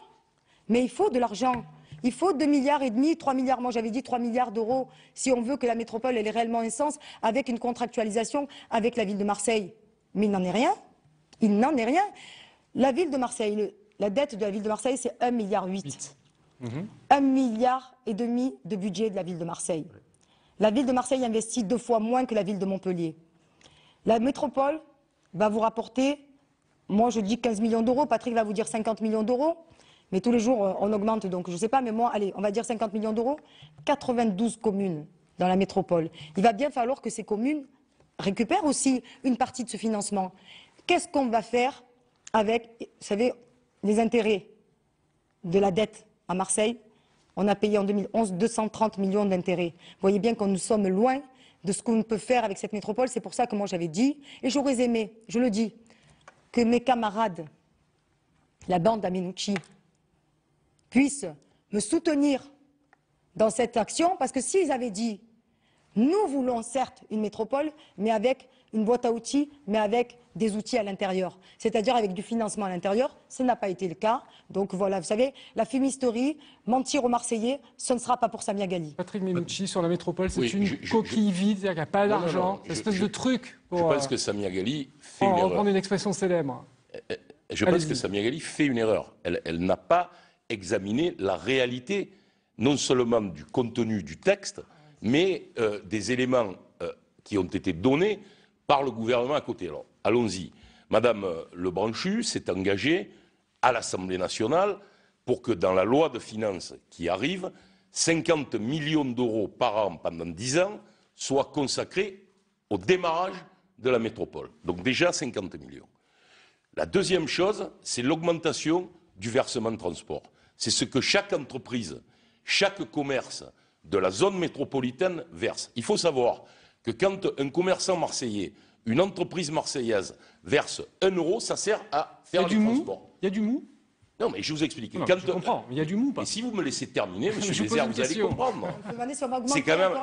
S3: Mais il faut de l'argent. Il faut 2,5 milliards, 3 milliards, moi j'avais dit 3 milliards d'euros, si on veut que la métropole ait réellement un sens, avec une contractualisation avec la ville de Marseille. Mais il n'en est rien. Il n'en est rien. La ville de Marseille, la dette de la ville de Marseille, c'est 1,8 milliard. 1,5 milliard de budget de la ville de Marseille. La ville de Marseille investit 2 fois moins que la ville de Montpellier. La métropole va vous rapporter, moi je dis 15 millions d'euros, Patrick va vous dire 50 millions d'euros, mais tous les jours on augmente, donc je ne sais pas, mais moi, allez, on va dire 50 millions d'euros, 92 communes dans la métropole. Il va bien falloir que ces communes récupèrent aussi une partie de ce financement. Qu'est-ce qu'on va faire avec, vous savez, les intérêts de la dette à Marseille? On a payé en 2011 230 millions d'intérêts. Vous voyez bien que nous sommes loin de ce qu'on peut faire avec cette métropole. C'est pour ça que moi j'avais dit, et j'aurais aimé, je le dis, que mes camarades, la bande à Menucci, puissent me soutenir dans cette action, parce que s'ils avaient dit, nous voulons certes une métropole, mais avec une boîte à outils, mais avec des outils à l'intérieur, c'est-à-dire avec du financement à l'intérieur, ce n'a pas été le cas. Donc voilà, vous savez, la fumisterie, mentir aux Marseillais, ce ne sera pas pour Samia Ghali.
S1: Patrick Menucci, sur la métropole, c'est une coquille vide, c'est-à-dire qu'il n'y a pas d'argent, une espèce de truc.
S4: Je pense que Samia Ghali fait une erreur.
S1: Reprendre une expression célèbre.
S4: Je pense que Samia Ghali fait une erreur. Elle n'a pas examiné la réalité, non seulement du contenu du texte, mais des éléments qui ont été donnés par le gouvernement à côté. Alors, allons-y. Madame Lebranchu s'est engagée à l'Assemblée nationale pour que dans la loi de finances qui arrive, 50 millions d'euros par an pendant 10 ans soient consacrés au démarrage de la métropole. Donc déjà 50 millions. La deuxième chose, c'est l'augmentation du versement de transport. C'est ce que chaque entreprise, chaque commerce de la zone métropolitaine verse. Il faut savoir que quand un commerçant marseillais, une entreprise marseillaise verse 1 euro, ça sert à faire du transport.
S1: Il y a du mou?
S4: Non, mais je vous explique.
S1: Non, je comprends, il y a du mou.
S4: Et si vous me laissez terminer, monsieur Désert, vous allez comprendre.
S3: C'est quand même...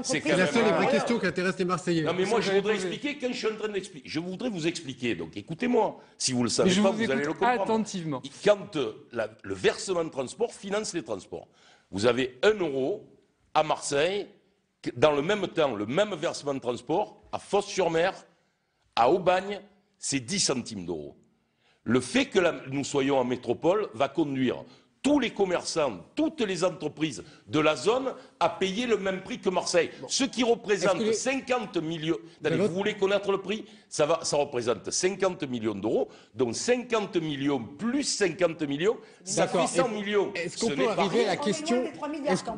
S2: C'est la seule et vraie question qui intéresse les Marseillais.
S4: Non, mais moi, je voudrais expliquer quand je suis en train d'expliquer. Je voudrais vous expliquer. Donc, écoutez-moi. Si vous ne le savez pas, vous allez le comprendre.
S1: Attentivement.
S4: Quand le versement de transport finance les transports, vous avez 1 euro à Marseille, dans le même temps, le même versement de transport, à Fos-sur-Mer, à Aubagne, c'est 10 centimes d'euros. Le fait que nous soyons en métropole va conduire tous les commerçants, toutes les entreprises de la zone à payer le même prix que Marseille. Bon. Ce qui représente 50 millions... Vous voulez connaître le prix? Ça représente 50 millions d'euros, donc 50 millions plus 50 millions, ça fait 100 millions.
S2: Est-ce qu'on peut arriver à la question...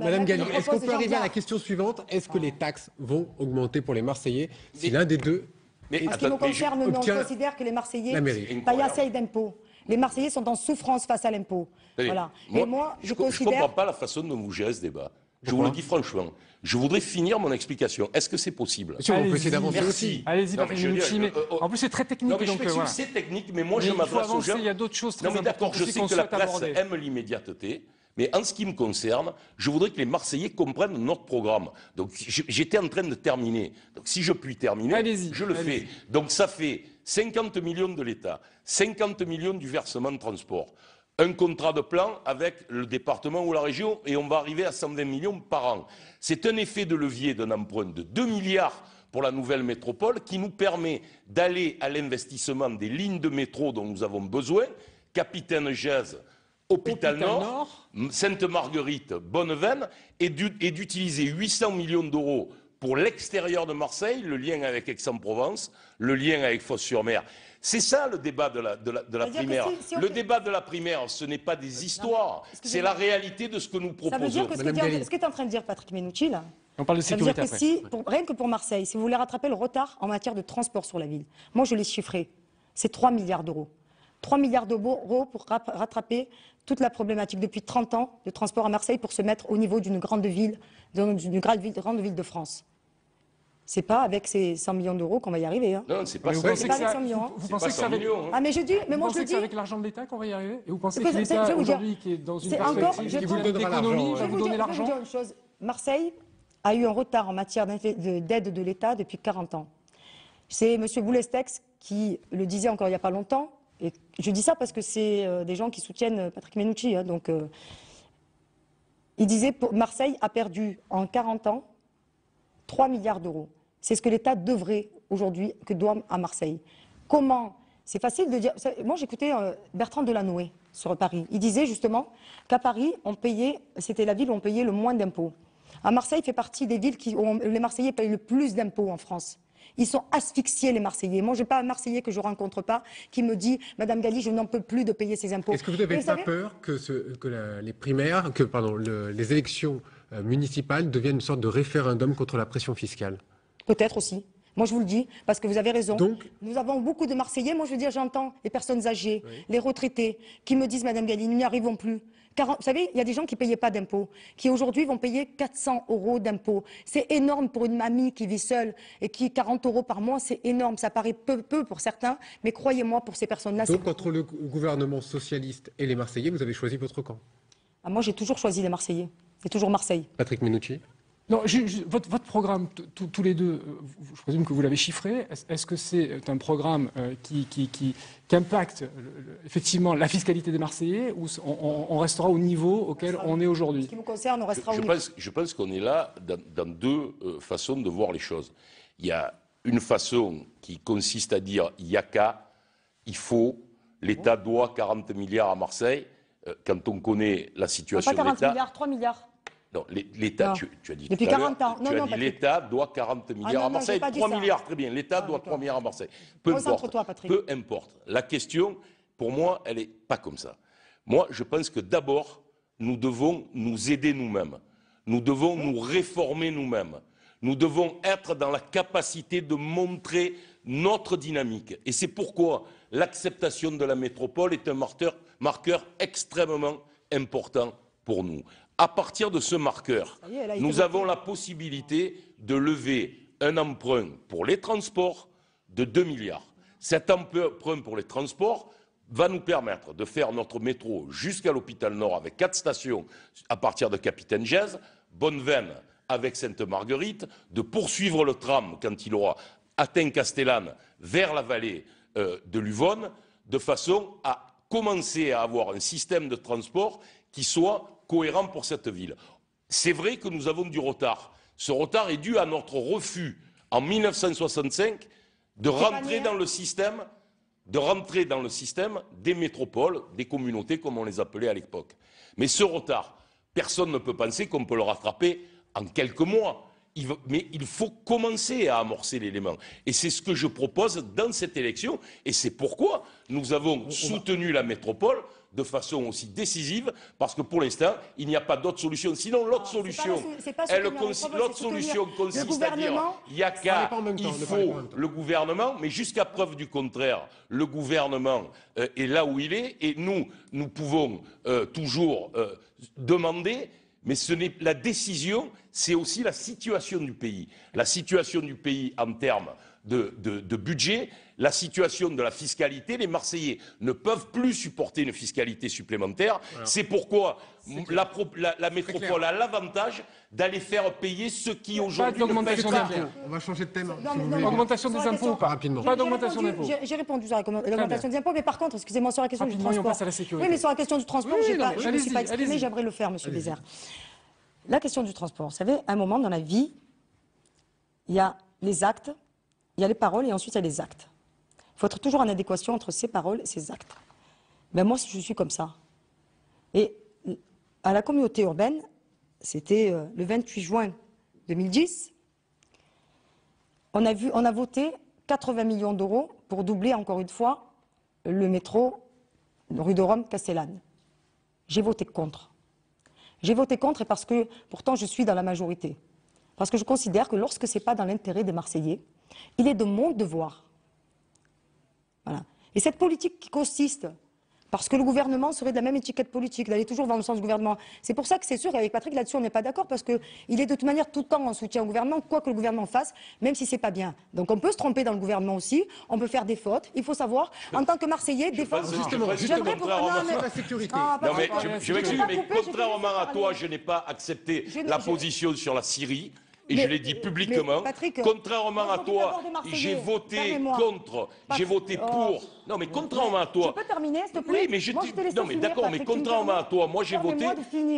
S2: Madame Ghali, est-ce qu'on peut arriver à la question suivante? Est-ce que les taxes vont augmenter pour les Marseillais si l'un des deux...
S3: En ce qui nous concerne, nous, on considère que les Marseillais payent assez d'impôts. Les Marseillais sont en souffrance face à l'impôt. Voilà. Et moi, je considère...
S4: ne comprends pas la façon dont vous gérez ce débat. Je vous le dis franchement. Je voudrais finir mon explication. Est-ce que c'est possible?
S2: Monsieur, on peut essayer d'avancer aussi.
S1: Allez-y, en plus, c'est très technique.
S4: Non, mais je précise, c'est technique, mais moi, je m'adresse aux gens.
S1: Il y a d'autres choses très
S4: importantes. D'accord, je sais que la presse
S1: aborder.
S4: aime l'immédiateté. Mais en ce qui me concerne, je voudrais que les Marseillais comprennent notre programme. Donc j'étais en train de terminer. Donc si je puis terminer, je le fais. Donc ça fait 50 millions de l'État, 50 millions du versement de transport, un contrat de plan avec le département ou la région, et on va arriver à 120 millions par an. C'est un effet de levier d'un emprunt de 2 milliards pour la nouvelle métropole qui nous permet d'aller à l'investissement des lignes de métro dont nous avons besoin, Capitaine-Gèze, Hôpital Nord, Sainte-Marguerite, Bonneveine, et d'utiliser 800 millions d'euros pour l'extérieur de Marseille, le lien avec Aix-en-Provence, le lien avec Fos-sur-Mer. C'est ça le débat de la primaire. Le débat de la primaire, ce n'est pas des histoires, c'est la réalité de ce que nous proposons.
S3: Ça veut dire que ce que tu es en train de dire, Patrick Menucci, là,
S1: On parle de
S3: ça veut dire
S1: sécurité
S3: que
S1: après.
S3: rien que pour Marseille, si vous voulez rattraper le retard en matière de transport sur la ville, moi je l'ai chiffré, c'est 3 milliards d'euros. 3 milliards d'euros pour rattraper toute la problématique depuis 30 ans de transport à Marseille pour se mettre au niveau d'une grande ville, d'une grande ville de France. C'est pas avec ces 100 millions d'euros qu'on va y arriver. Hein.
S4: Non, c'est pas
S1: Mais vous
S4: ça.
S1: pensez que
S3: avec
S1: ça-
S3: 100 millions, hein.
S1: vous
S4: C'est
S1: pensez
S4: pas
S1: que c'est
S4: 100
S1: avec,
S4: millions. Hein.
S3: Ah mais je dis, mais
S1: vous
S3: moi je
S1: pensez
S3: le
S1: que c'est
S3: dis.
S1: avec l'argent de l'État qu'on va y arriver? Et vous pensez
S3: C'est
S1: que
S3: que je
S1: l'État,
S3: vais vous dire-
S1: aujourd'hui, qui est dans une
S3: c'est
S1: perspective
S3: encore- je
S1: qui
S3: vous
S1: veut
S2: donnera
S1: d'économie,
S2: l'argent,
S1: va
S3: Je vais
S1: vous donner
S3: je vais vous
S1: l'argent?
S3: dire une chose. Marseille a eu un retard en matière d'aide de l'État depuis 40 ans. C'est M. Boulestex qui le disait encore il n'y a pas longtemps. Et je dis ça parce que c'est des gens qui soutiennent Patrick Menucci. Hein, donc, il disait que Marseille a perdu en 40 ans 3 milliards d'euros. C'est ce que l'État devrait aujourd'hui, que doit à Marseille. Comment? C'est facile de dire. Moi, j'écoutais Bertrand Delanoë sur Paris. Il disait justement qu'à Paris, c'était la ville où on payait le moins d'impôts. À Marseille, fait partie des villes où les Marseillais payent le plus d'impôts en France. Ils sont asphyxiés, les Marseillais. Moi, je n'ai pas un Marseillais que je ne rencontre pas qui me dit « Madame Galli, je n'en peux plus de payer ces impôts ».
S2: Est-ce que vous n'avez pas peur que, les élections municipales deviennent une sorte de référendum contre la pression fiscale?
S3: Peut-être aussi. Moi, je vous le dis, parce que vous avez raison.
S2: Donc,
S3: nous avons beaucoup de Marseillais. Moi, je veux dire, j'entends les personnes âgées, les retraités, qui me disent, Madame Galli, nous n'y arrivons plus. Vous savez, il y a des gens qui ne payaient pas d'impôts, qui aujourd'hui vont payer 400 € d'impôts. C'est énorme pour une mamie qui vit seule et qui 40 € par mois, c'est énorme. Ça paraît peu pour certains, mais croyez-moi, pour ces personnes-là, c'est...
S2: donc entre le gouvernement socialiste et les Marseillais, vous avez choisi votre camp.
S3: Ah, moi, j'ai toujours choisi les Marseillais. C'est toujours Marseille.
S2: Patrick Menucci.
S1: Non, votre programme, tous les deux, je présume que vous l'avez chiffré. Est-ce que c'est un programme qui impacte effectivement la fiscalité des Marseillais, ou on restera au niveau auquel on est
S3: En
S1: aujourd'hui?
S3: ce qui me concerne, on restera au niveau.
S4: Je pense qu'on est là dans deux façons de voir les choses. Il y a une façon qui consiste à dire il n'y a qu'à, il faut, l'État doit 40 milliards à Marseille. Quand on connaît la situation
S3: Pas
S4: de
S3: 40
S4: l'État.
S3: milliards, 3 milliards.
S4: Non, l'État,
S3: Non.
S4: tu as dit
S3: Depuis
S4: tout à l'heure,
S3: 40 ans. Non,
S4: tu as
S3: non,
S4: dit
S3: Patrick.
S4: l'État doit 40 milliards
S3: non,
S4: à
S3: non,
S4: Marseille.
S3: j'ai pas dit
S4: 3
S3: ça.
S4: milliards, très bien. L'État doit 3 milliards à Marseille. Peu
S3: Concentre-toi,
S4: importe.
S3: Patrick.
S4: Peu importe. La question, pour moi, elle n'est pas comme ça. Moi, je pense que d'abord, nous devons nous aider nous-mêmes. Nous devons nous réformer nous-mêmes. Nous devons être dans la capacité de montrer notre dynamique. Et c'est pourquoi l'acceptation de la métropole est un marqueur extrêmement important pour nous. À partir de ce marqueur, nous avons la possibilité de lever un emprunt pour les transports de 2 milliards. Cet emprunt pour les transports va nous permettre de faire notre métro jusqu'à l'hôpital Nord avec 4 stations à partir de Capitaine Gèze, Bonneveine avec Sainte-Marguerite, de poursuivre le tram quand il aura atteint Castellane vers la vallée de l'Uvonne, de façon à commencer à avoir un système de transport qui soit cohérent pour cette ville. C'est vrai que nous avons du retard. Ce retard est dû à notre refus en 1965 de rentrer dans le système des métropoles, des communautés comme on les appelait à l'époque. Mais ce retard, personne ne peut penser qu'on peut le rattraper en quelques mois. Mais il faut commencer à amorcer l'élément. Et c'est ce que je propose dans cette élection. Et c'est pourquoi nous avons soutenu la métropole de façon aussi décisive, parce que pour l'instant, il n'y a pas d'autre solution. Sinon, l'autre solution consiste à dire il n'y a qu'à, il faut le gouvernement, mais jusqu'à preuve du contraire, le gouvernement est là où il est, et nous pouvons toujours demander. Mais la décision, c'est aussi la situation du pays. La situation du pays en termes de budget, la situation de la fiscalité. Les Marseillais ne peuvent plus supporter une fiscalité supplémentaire. Voilà. C'est pourquoi la métropole a l'avantage d'aller faire payer ceux qui aujourd'hui ne payent pas.
S2: On va changer de thème.
S1: Augmentation des impôts ou pas?
S2: Rapidement.
S1: Pas d'augmentation d'impôts.
S3: J'ai répondu sur l'augmentation des impôts, mais par contre, excusez-moi, sur la question du transport.
S1: On passe à la sécurité.
S3: Oui, mais sur la question du transport,
S1: Oui,
S3: je ne me suis pas exprimée, j'aimerais le faire, monsieur Bézère. La question du transport, vous savez, à un moment dans la vie, il y a les actes, il y a les paroles et ensuite il y a les actes. Il faut être toujours en adéquation entre ces paroles et ces actes. Ben moi, je suis comme ça. Et à la communauté urbaine, c'était le 28 juin 2010, on a voté 80 millions d'euros pour doubler, encore une fois, le métro rue de Rome, Castellane. J'ai voté contre. J'ai voté contre parce que, pourtant, je suis dans la majorité. Parce que je considère que lorsque ce n'est pas dans l'intérêt des Marseillais, il est de mon devoir. Voilà. Et cette politique qui consiste, parce que le gouvernement serait de la même étiquette politique, d'aller toujours dans le sens du gouvernement. C'est pour ça que c'est sûr qu'avec Patrick, là-dessus, on n'est pas d'accord, parce qu'il est de toute manière tout le temps en soutien au gouvernement, quoi que le gouvernement fasse, même si c'est pas bien. Donc on peut se tromper dans le gouvernement aussi, on peut faire des fautes. Il faut savoir, en tant que Marseillais, défendre...
S2: Justement, la sécurité.
S4: Non, mais je m'excuse, mais contrairement à toi, je n'ai pas accepté la position sur la Syrie. Et je l'ai dit publiquement,
S3: Patrick,
S4: contrairement à toi, j'ai voté contre, j'ai voté pour. Non, mais contrairement à toi.
S3: Tu peux terminer, s'il te plaît?
S4: Oui, mais je non, mais d'accord, mais contrairement à toi, moi j'ai voté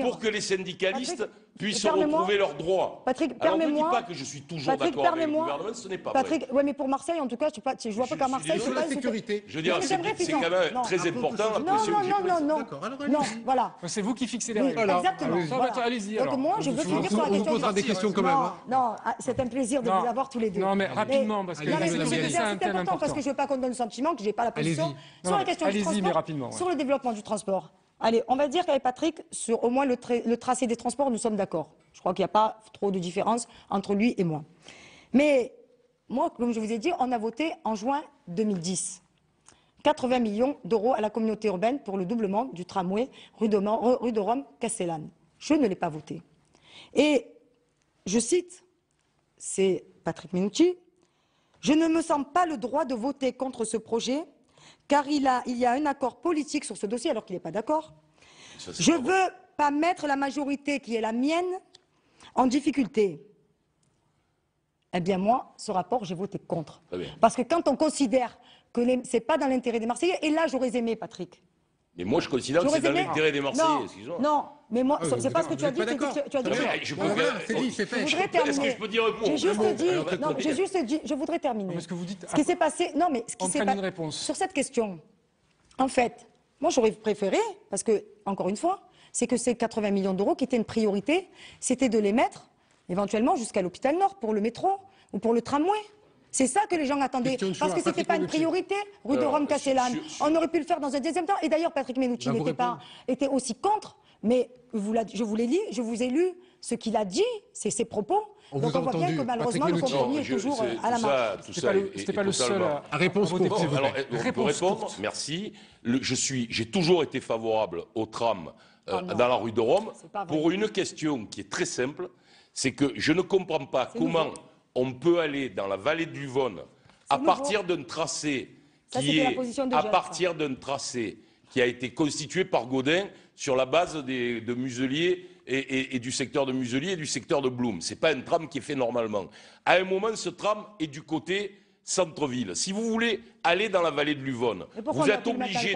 S4: pour que les syndicalistes puissent retrouver leurs droits.
S3: Patrick,
S4: alors ne dis
S3: permets-moi.
S4: pas que je suis toujours d'accord avec le gouvernement, ce n'est pas vrai.
S3: Patrick, oui, mais pour Marseille, en tout cas, je vois pas qu'à Marseille,
S2: c'est la sécurité.
S4: Je veux dire, c'est quand même très important la position que j'ai prise.
S3: Non, voilà.
S1: C'est vous qui fixez les règles.
S3: Exactement.
S1: Allez-y.
S3: Donc moi, je veux finir sur la
S2: On vous
S3: question.
S2: posera des questions quand même.
S3: Non, c'est un plaisir de vous avoir tous les deux.
S1: Non, mais rapidement, parce que
S3: Non, mais
S1: c'est
S3: c'est
S1: un thème
S3: important,
S1: important.
S3: parce que je ne veux pas qu'on donne le sentiment que je n'ai pas la position sur la question du
S1: allez-y, mais
S3: transport,
S1: rapidement,
S3: sur le développement du transport. Allez, on va dire qu'avec Patrick, sur au moins le tracé des transports, nous sommes d'accord. Je crois qu'il n'y a pas trop de différence entre lui et moi. Mais moi, comme je vous ai dit, on a voté en juin 2010. 80 millions d'euros à la communauté urbaine pour le doublement du tramway rue de Rome, Castellane. Je ne l'ai pas voté. Et je cite, c'est Patrick Minucci, « Je ne me sens pas le droit de voter contre ce projet car il y a un accord politique sur ce dossier alors qu'il n'est pas d'accord. Je ne veux pas mettre la majorité qui est la mienne en difficulté. » Eh bien moi, ce rapport, j'ai voté contre. Parce que quand on considère que ce n'est pas dans l'intérêt des Marseillais, et là j'aurais aimé, Patrick.
S4: Mais moi, je considère que c'est dans l'intérêt des Marseillais.
S3: Non, mais moi, c'est pas ce que tu as dit. Tu as dit.
S2: C'est dit, c'est fait.
S3: Je voudrais terminer.
S4: Est-ce que je peux dire un mot?
S3: J'ai juste dit, je voudrais terminer.
S1: Ce que vous dites.
S3: Ce qui s'est passé, non, mais ce qui s'est passé sur cette question, en fait, moi j'aurais préféré, parce que, encore une fois, c'est que ces 80 millions d'euros qui étaient une priorité, c'était de les mettre éventuellement jusqu'à l'hôpital Nord pour le métro ou pour le tramway. C'est ça que les gens attendaient, parce que ce n'était pas une priorité, rue de Rome, Castellane. On aurait pu le faire dans un deuxième temps. Et d'ailleurs, Patrick Minucci était aussi contre, mais je vous l'ai dit, je vous ai lu ce qu'il a dit, c'est ses propos. Donc on voit bien que malheureusement, le compromis est toujours à la marge.
S1: C'était pas le seul
S2: à répondre.
S4: On peut répondre, merci. J'ai toujours été favorable au tram dans la rue de Rome pour une question qui est très simple, c'est que je ne comprends pas comment on peut aller dans la vallée de l'Uvonne à partir d'un tracé qui a été constitué par Gaudin sur la base de Muselier et du secteur de Muselier et du secteur de Blum. Ce n'est pas un tram qui est fait normalement. À un moment, ce tram est du côté centre-ville. Si vous voulez aller dans la vallée de l'Uvonne, vous êtes obligé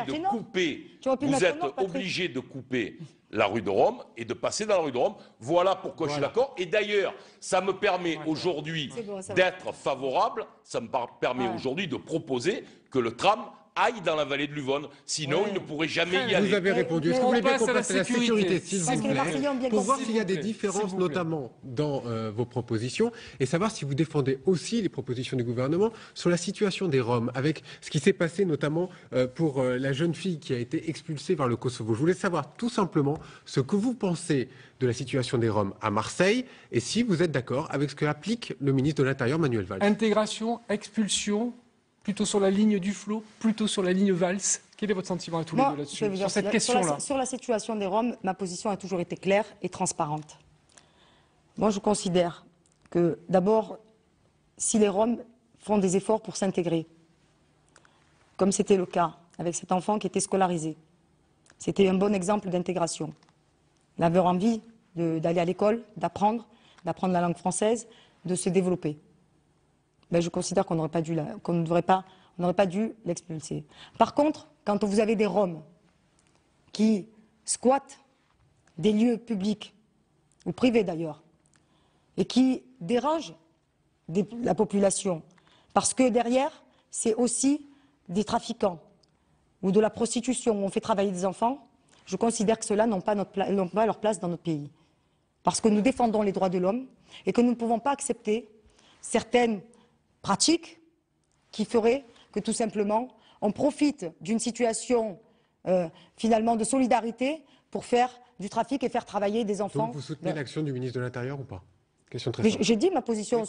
S4: de couper la rue de Rome et de passer dans la rue de Rome. Voilà pourquoi je suis d'accord. Et d'ailleurs, ça me permet aujourd'hui d'être favorable, ça me permet aujourd'hui de proposer que le tram aille dans la vallée de l'Uvonne. Sinon, il ne pourrait jamais y aller.
S2: Vous avez répondu. Est-ce que vous voulez bien qu'on passe à la sécurité, s'il vous plaît, pour voir s'il y a des différences, notamment dans vos propositions, et savoir si vous défendez aussi les propositions du gouvernement sur la situation des Roms, avec ce qui s'est passé notamment pour la jeune fille qui a été expulsée vers le Kosovo. Je voulais savoir tout simplement ce que vous pensez de la situation des Roms à Marseille, et si vous êtes d'accord avec ce que applique le ministre de l'Intérieur, Manuel Valls.
S1: Intégration, expulsion, plutôt sur la ligne Duflot, plutôt sur la ligne Valls. Quel est votre sentiment à tous les deux là-dessus, sur cette question-là?
S3: Sur la situation des Roms, ma position a toujours été claire et transparente. Moi, je considère que, d'abord, si les Roms font des efforts pour s'intégrer, comme c'était le cas avec cet enfant qui était scolarisé, c'était un bon exemple d'intégration. Il avait envie d'aller à l'école, d'apprendre la langue française, de se développer. Ben, je considère qu'on n'aurait pas dû l'expulser. Par contre, quand vous avez des Roms qui squattent des lieux publics, ou privés d'ailleurs, et qui dérangent la population, parce que derrière, c'est aussi des trafiquants, ou de la prostitution, où on fait travailler des enfants, je considère que ceux-là n'ont pas leur place dans notre pays. Parce que nous défendons les droits de l'homme, et que nous ne pouvons pas accepter certaines pratique qui ferait que tout simplement on profite d'une situation finalement de solidarité pour faire du trafic et faire travailler des enfants.
S2: Donc vous soutenez l'action du ministre de l'Intérieur ou pas? Question très
S3: Mais
S2: simple.
S3: j'ai dit ma position.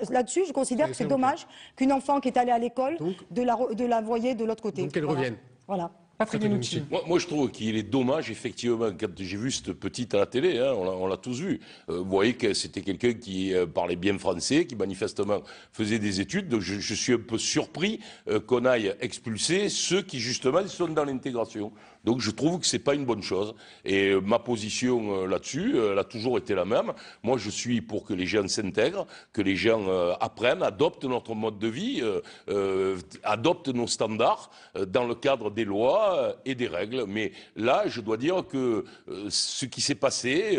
S3: Là-dessus, je considère que c'est dommage qu'une enfant qui est allée à l'école, de la voyer de l'autre côté.
S2: Donc qu'elle revienne.
S3: Voilà.
S1: Patrick Mennucci.
S4: Moi, je trouve qu'il est dommage, effectivement, quand j'ai vu cette petite à la télé, hein, on l'a tous vu, vous voyez que c'était quelqu'un qui parlait bien français, qui manifestement faisait des études, donc je suis un peu surpris qu'on aille expulser ceux qui, justement, sont dans l'intégration. Donc je trouve que c'est pas une bonne chose. Et ma position là-dessus, elle a toujours été la même. Moi, je suis pour que les gens s'intègrent, que les gens apprennent, adoptent notre mode de vie, adoptent nos standards dans le cadre des lois et des règles. Mais là, je dois dire que ce qui s'est passé,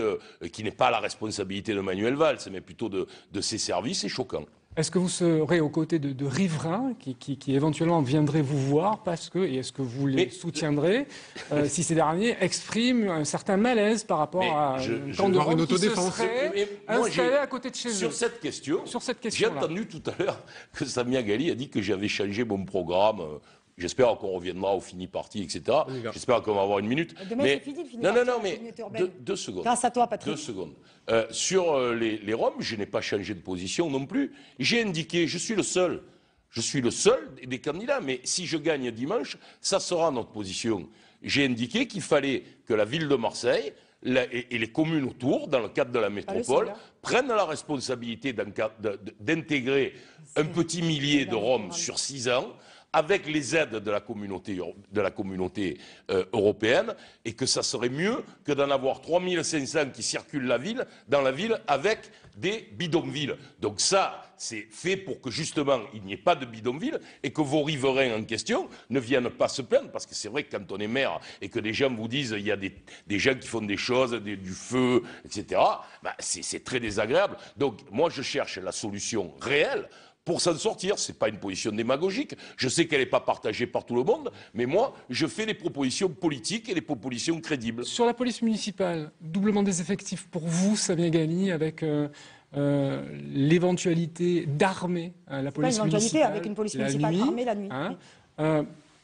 S4: qui n'est pas la responsabilité de Manuel Valls, mais plutôt de ses services, est choquant.
S1: Est-ce que vous serez aux côtés de riverains qui éventuellement viendraient vous voir et est-ce que vous les soutiendrez si ces derniers expriment un certain malaise par rapport à un camp de Rome qui se serait installé à côté de chez eux?
S4: Sur cette question, j'ai
S1: -là.
S4: entendu tout à l'heure que Samia Ghali a dit que j'avais changé mon programme. J'espère qu'on reviendra au fini parti, etc. J'espère qu'on va avoir une minute.
S3: Demain, c'est fini le fini parti.
S4: Non, mais deux secondes.
S3: Grâce à toi, Patrick.
S4: 2 secondes. Sur les Roms, je n'ai pas changé de position non plus. J'ai indiqué, je suis le seul des candidats, mais si je gagne dimanche, ça sera notre position. J'ai indiqué qu'il fallait que la ville de Marseille et les communes autour, dans le cadre de la métropole, prennent la responsabilité d'intégrer un petit millier de Roms sur 6 ans, avec les aides de la communauté européenne, et que ça serait mieux que d'en avoir 3500 qui circulent dans la ville avec des bidonvilles. Donc ça, c'est fait pour que justement il n'y ait pas de bidonville et que vos riverains en question ne viennent pas se plaindre, parce que c'est vrai que quand on est maire et que des gens vous disent il y a des gens qui font des choses, du feu, etc., bah, c'est très désagréable. Donc moi je cherche la solution réelle pour s'en sortir. Ce n'est pas une position démagogique. Je sais qu'elle n'est pas partagée par tout le monde, mais moi, je fais des propositions politiques et des propositions crédibles.
S1: Sur la police municipale, doublement des effectifs pour vous, Samia Ghali, avec l'éventualité d'armer la police municipale
S3: avec une police municipale armée la nuit.
S1: Hein,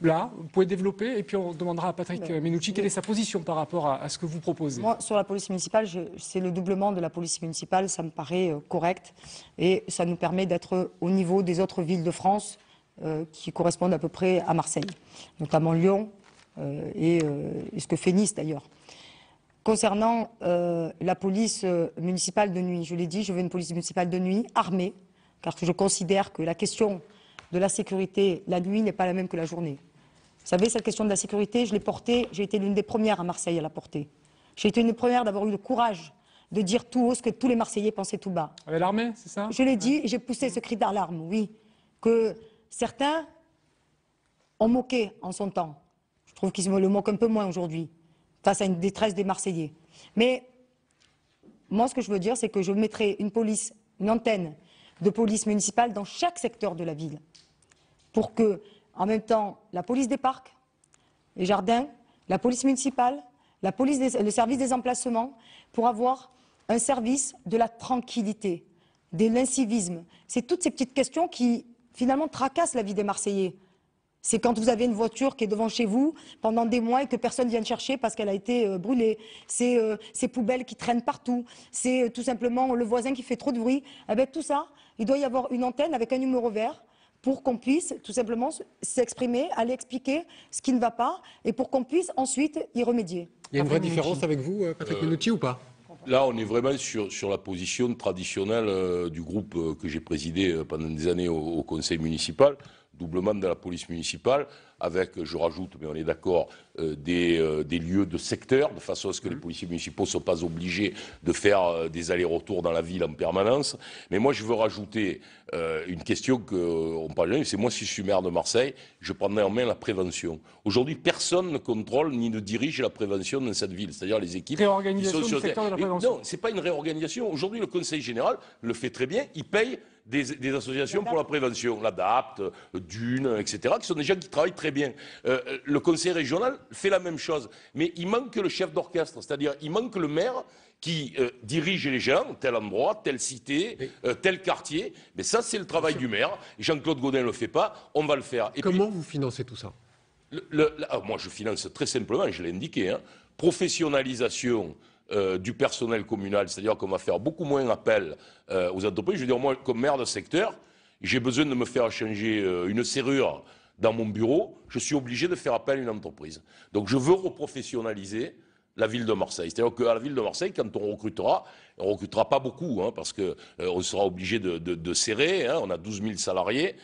S1: là, vous pouvez développer, et puis on demandera à Patrick Mennucci quelle est sa position par rapport à ce que vous proposez.
S3: Moi, sur la police municipale, c'est le doublement de la police municipale, ça me paraît correct, et ça nous permet d'être au niveau des autres villes de France qui correspondent à peu près à Marseille, notamment Lyon et ce que fait Nice d'ailleurs. Concernant la police municipale de nuit, je l'ai dit, je veux une police municipale de nuit armée, car je considère que la question de la sécurité la nuit n'est pas la même que la journée. Vous savez, cette question de la sécurité, je l'ai portée, j'ai été l'une des premières à Marseille à la porter. J'ai été une des premières d'avoir eu le courage de dire tout haut ce que tous les Marseillais pensaient tout bas.
S1: Avec l'armée, c'est ça?
S3: Je l'ai dit et j'ai poussé ce cri d'alarme, oui, que certains ont moqué en son temps. Je trouve qu'ils le moquent un peu moins aujourd'hui, face à une détresse des Marseillais. Mais moi, ce que je veux dire, c'est que je mettrai une antenne de police municipale dans chaque secteur de la ville, pour que, en même temps, la police des parcs, les jardins, la police municipale, le service des emplacements, pour avoir un service de la tranquillité, de l'incivisme. C'est toutes ces petites questions qui, finalement, tracassent la vie des Marseillais. C'est quand vous avez une voiture qui est devant chez vous pendant des mois et que personne vient chercher parce qu'elle a été brûlée. C'est ces poubelles qui traînent partout. C'est tout simplement le voisin qui fait trop de bruit. Eh bien, tout ça, il doit y avoir une antenne avec un numéro vert pour qu'on puisse tout simplement s'exprimer, aller expliquer ce qui ne va pas et pour qu'on puisse ensuite y remédier.
S2: Il y a une vraie différence avec vous, Patrick Mennucci, ou pas?
S4: Là, on est vraiment sur la position traditionnelle du groupe que j'ai présidé pendant des années au conseil municipal, doublement de la police municipale, avec, je rajoute, mais on est d'accord, des lieux de secteur, de façon à ce que les policiers municipaux ne soient pas obligés de faire des allers-retours dans la ville en permanence. Mais moi, je veux rajouter une question qu'on parle jamais, c'est moi, si je suis maire de Marseille, je prendrai en main la prévention. Aujourd'hui, personne ne contrôle ni ne dirige la prévention dans cette ville, c'est-à-dire les équipes.
S1: Réorganisation du secteur de la prévention.
S4: Non, ce n'est pas une réorganisation. Aujourd'hui, le Conseil général le fait très bien, il paye des associations pour la prévention, l'ADAPT, Dune, etc., qui sont des gens qui travaillent très bien. Le conseil régional fait la même chose, mais il manque le chef d'orchestre, c'est-à-dire il manque le maire qui dirige les gens, tel endroit, telle cité, tel quartier. Mais ça, c'est le travail du maire. Jean-Claude Gaudin ne le fait pas, on va le faire. Et
S2: Comment vous financez tout ça?
S4: Moi, je finance très simplement, je l'ai indiqué, hein, professionnalisation du personnel communal, c'est-à-dire qu'on va faire beaucoup moins appel aux entreprises. Je veux dire, moi, comme maire de secteur, j'ai besoin de me faire changer une serrure dans mon bureau, je suis obligé de faire appel à une entreprise. Donc je veux reprofessionnaliser la ville de Marseille. C'est-à-dire qu'à la ville de Marseille, quand on recrutera pas beaucoup, hein, parce qu'on sera obligé de serrer, hein, on a 12 000 salariés,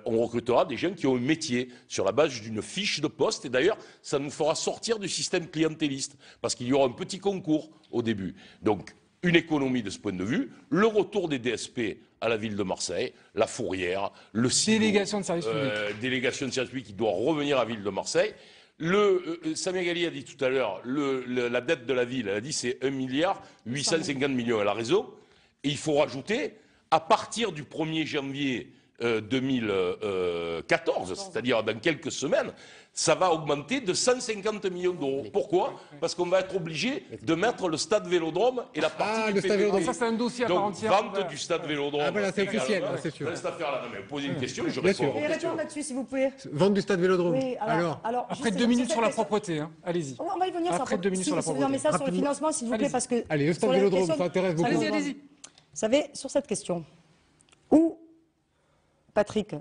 S4: on recrutera des gens qui ont un métier sur la base d'une fiche de poste. Et d'ailleurs, ça nous fera sortir du système clientéliste, parce qu'il y aura un petit concours au début. Donc, une économie de ce point de vue, le retour des DSP à la ville de Marseille, la Fourrière, le silo,
S1: Délégation de service public.
S4: délégation de service public qui doit revenir à la ville de Marseille. Samia Ghali a dit tout à l'heure, la dette de la ville, elle a dit c'est 1,850 milliard. Elle a raison. Et il faut rajouter, à partir du 1er janvier 2014, c'est-à-dire dans quelques semaines, ça va augmenter de 150 millions d'euros. Pourquoi? Parce qu'on va être obligé de mettre le stade Vélodrome et la partie du
S2: le stade Vélodrome.
S1: Ça, c'est un dossier à part
S4: Donc,
S1: entière.
S4: vente du stade Vélodrome.
S2: Ah voilà, c'est officiel, c'est sûr.
S4: Reste à faire là. Mais posez une question et je
S2: Bien
S4: réponds
S2: sûr.
S4: à vos
S3: Et
S4: questions.
S3: répondre là-dessus, s'il vous plaît.
S2: Vente du stade Vélodrome.
S3: Oui, alors
S1: Après
S3: juste
S1: 2 minutes
S3: cette
S1: sur la
S3: question-
S1: propreté, hein. Allez-y.
S3: On va y venir
S1: Après 2 minutes sur la
S3: Non, mais
S1: propreté.
S3: ça, sur le
S2: Rapidement.
S3: financement, s'il vous plaît,
S1: Allez-y.
S3: parce que...
S2: Allez, le stade
S3: sur la
S2: Vélodrome,
S3: question-
S2: ça intéresse beaucoup.
S1: Allez-y, allez-y.
S3: Vous savez, sur cette question, où Patrick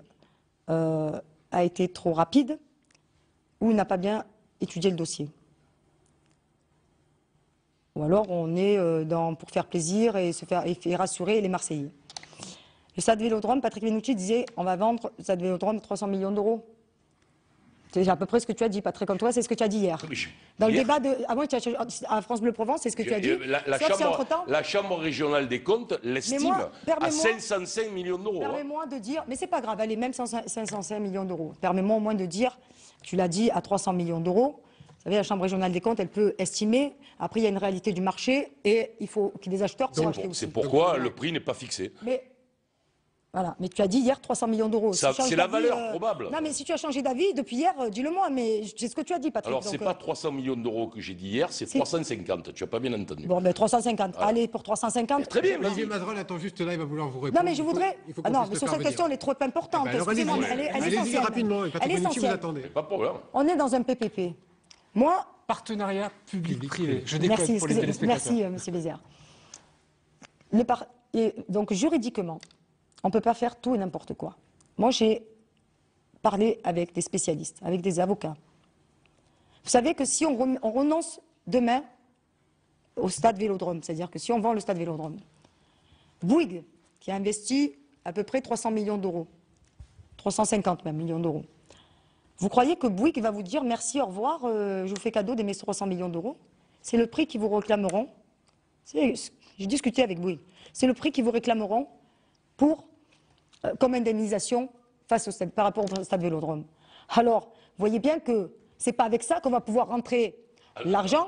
S3: a été trop rapide, ou n'a pas bien étudié le dossier. Ou alors on est pour faire plaisir et rassurer les Marseillais. Le stade Vélodrome, Patrick Menucci disait on va vendre le stade Vélodrome 300 millions d'euros. C'est à peu près ce que tu as dit, Patrick, comme toi, c'est ce que tu as dit hier. Dans le débat à France Bleu Provence, c'est ce que tu as dit.
S4: La Chambre régionale des comptes l'estime à 505 millions d'euros.
S3: Permets-moi de dire, mais c'est pas grave, allez, même 505 millions d'euros. Permets-moi au moins de dire, tu l'as dit, à 300 millions d'euros. Vous savez, la Chambre régionale des comptes, elle peut estimer. Après, il y a une réalité du marché et il faut que les acheteurs puissent acheter aussi.
S4: C'est pourquoi le prix n'est pas fixé.
S3: Voilà, mais tu as dit hier 300 millions d'euros.
S4: C'est la valeur probable.
S3: Non, mais si tu as changé d'avis depuis hier, dis-le-moi, mais c'est ce que tu as dit, Patrick.
S4: Alors, c'est pas 300 millions d'euros que j'ai dit hier, c'est 350. Tu n'as pas bien entendu.
S3: Bon, ben 350. Voilà. Allez, pour 350.
S4: Très bien,
S2: Olivier Mazerolle attend juste là, il va vouloir vous répondre.
S3: Non, mais je voudrais. Non, mais sur cette question, elle est trop importante. Excusez-moi, mais elle est
S2: allez-y
S3: essentielle.
S2: rapidement, et Patrick Menucci, vous attendez.
S4: Pas de problème.
S3: On est dans un PPP. Moi.
S1: Partenariat public-privé. Je décode pour les téléspectateurs.
S3: Merci, Monsieur Bézère. Donc, juridiquement, on ne peut pas faire tout et n'importe quoi. Moi, j'ai parlé avec des spécialistes, avec des avocats. Vous savez que si on renonce demain au stade Vélodrome, c'est-à-dire que si on vend le stade Vélodrome, Bouygues, qui a investi à peu près 300 millions d'euros, 350 même millions d'euros, vous croyez que Bouygues va vous dire merci, au revoir, je vous fais cadeau de mes 300 millions d'euros? C'est le prix qu'ils vous réclameront. J'ai discuté avec Bouygues. C'est le prix qu'ils vous réclameront comme indemnisation par rapport au stade Vélodrome. Alors, vous voyez bien que ce n'est pas avec ça qu'on va pouvoir rentrer l'argent.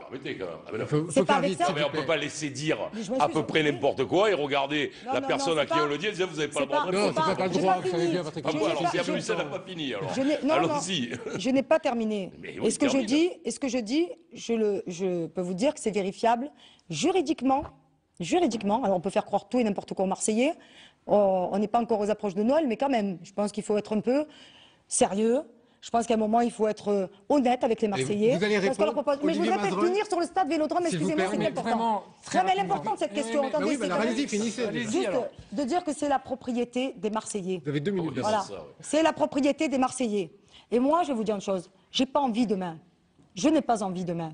S2: C'est
S3: pas avec ça.
S4: Mais on ne peut pas laisser dire à peu près n'importe quoi et regarder la personne à qui on le dit et dire vous n'avez pas le droit de répondre.
S2: Non, c'est pas le droit, vous savez bien, Patrick.
S4: Ça n'a pas fini alors.
S3: Allons-y. Je n'ai pas terminé. Et ce que je dis, je peux vous dire que c'est vérifiable juridiquement. Alors on peut faire croire tout et n'importe quoi aux Marseillais. On n'est pas encore aux approches de Noël, mais quand même, je pense qu'il faut être un peu sérieux. Je pense qu'à un moment, il faut être honnête avec les Marseillais.
S2: Vous allez répondre,
S3: mais je voudrais finir sur le stade Vélodrome, excusez-moi, c'est important. Non, mais elle est importante cette question.
S2: Oui, mais allez-y, finissez.
S3: Juste de dire que c'est la propriété des Marseillais.
S2: Vous avez 2 minutes.
S3: Voilà, c'est la propriété des Marseillais. Et moi, je vais vous dire une chose, j'ai pas envie demain, je n'ai pas envie demain,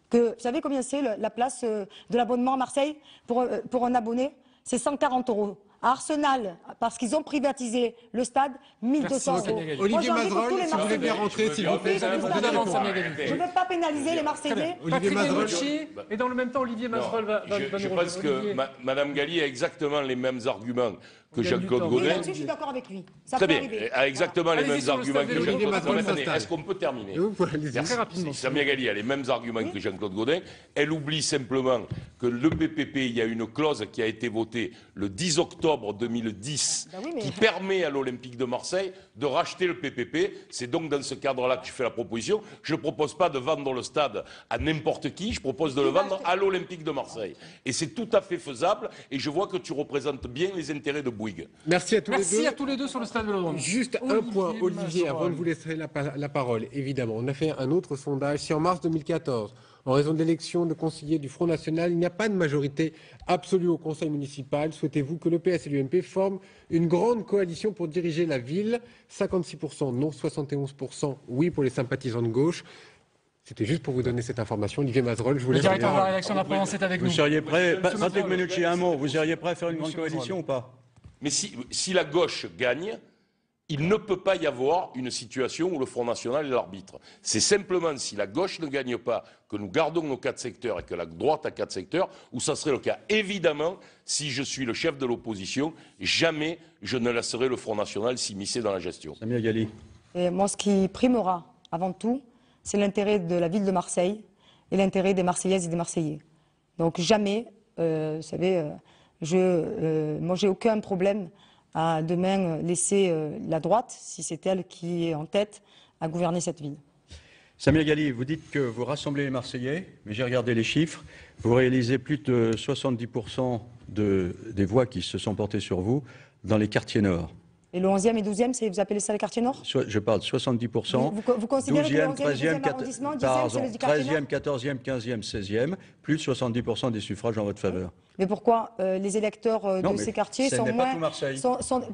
S3: que, vous savez combien c'est la place de l'abonnement à Marseille pour un abonné? C'est 140 €. À Arsenal, parce qu'ils ont privatisé le stade, 1200 €.
S2: Olivier Mazerolle, si vous voulez bien rentrer, s'il vous plaît.
S3: Je ne veux pas pénaliser les Marseillais.
S1: Patrick Menucci, et dans le même temps, Olivier Mazerolle va nous
S4: Je pense que Mme Ghali a exactement les mêmes arguments que Jean-Claude Gaudin.
S3: Là-dessus, je suis d'accord avec lui. Ça
S4: Très
S3: peut
S4: bien,
S3: arriver.
S4: exactement les
S1: Allez-y
S4: mêmes
S1: sur le
S4: arguments
S1: stade
S4: que
S1: de
S4: Jean-Claude
S1: Gaudin.
S2: Olivier
S4: Gaudin.
S2: Mazrol
S4: Est-ce qu'on peut terminer?
S2: Allez-y.
S4: Merci.
S1: Très rapidement.
S4: Samia Ghali a les mêmes arguments que Jean-Claude Gaudin. Elle oublie simplement que le PPP, il y a une clause qui a été votée le 10 octobre 2010
S3: Bah oui, mais-
S4: qui permet à l'Olympique de Marseille de racheter le PPP. C'est donc dans ce cadre-là que je fais la proposition. Je ne propose pas de vendre le stade à n'importe qui, je propose de le vendre à l'Olympique de Marseille. Et c'est tout à fait faisable et je vois que tu représentes bien les intérêts de Bouygues.
S2: Merci à tous les deux.
S1: Merci à tous les deux sur le stade Vélodrome.
S2: Juste un point, Olivier, avant de vous laisser la parole, évidemment. On a fait un autre sondage. Si en mars 2014, en raison de l'élection de conseillers du Front National, il n'y a pas de majorité absolue au conseil municipal, souhaitez-vous que le PS et l'UMP forment une grande coalition pour diriger la ville? 56% non, 71% oui pour les sympathisants de gauche. C'était juste pour vous donner cette information. Olivier Mazrol, je vous
S1: Le
S2: laisse.
S1: directeur de la rédaction de la Provence est avec nous.
S5: Vous seriez prêt,
S1: Monsieur
S5: Patrick
S1: Mazrol.
S5: Menucci, un mot, vous seriez prêt à faire une grande
S1: Monsieur
S5: coalition ou pas?
S4: Mais si la gauche gagne, il ne peut pas y avoir une situation où le Front National est l'arbitre. C'est simplement si la gauche ne gagne pas, que nous gardons nos 4 secteurs et que la droite a 4 secteurs, où ça serait le cas. Évidemment, si je suis le chef de l'opposition, jamais je ne laisserai le Front National s'immiscer dans la gestion.
S5: Samia Ghali.
S3: Et moi, ce qui primera avant tout, c'est l'intérêt de la ville de Marseille et l'intérêt des Marseillaises et des Marseillais. Donc jamais, vous savez, moi j'ai aucun problème à demain laisser la droite, si c'est elle qui est en tête, à gouverner cette ville.
S5: Samia Ghali, vous dites que vous rassemblez les Marseillais, mais j'ai regardé les chiffres. Vous réalisez plus de 70% des voix qui se sont portées sur vous dans les quartiers nord.
S3: Et le 11e et 12e, vous appelez ça le quartier nord?
S5: Je parle de 70%.
S3: Vous considérez que le 11e et
S5: 13e,
S3: 12e arrondissement, 10e, c'est le quartier nord?
S5: 13e, 14e, 15e, 16e, plus de 70% des suffrages en votre faveur.
S3: Mais pourquoi les électeurs
S5: Non,
S3: de
S5: mais
S3: ces quartiers
S5: ce
S3: sont
S5: n'est pas
S3: moins...
S5: tout Marseille.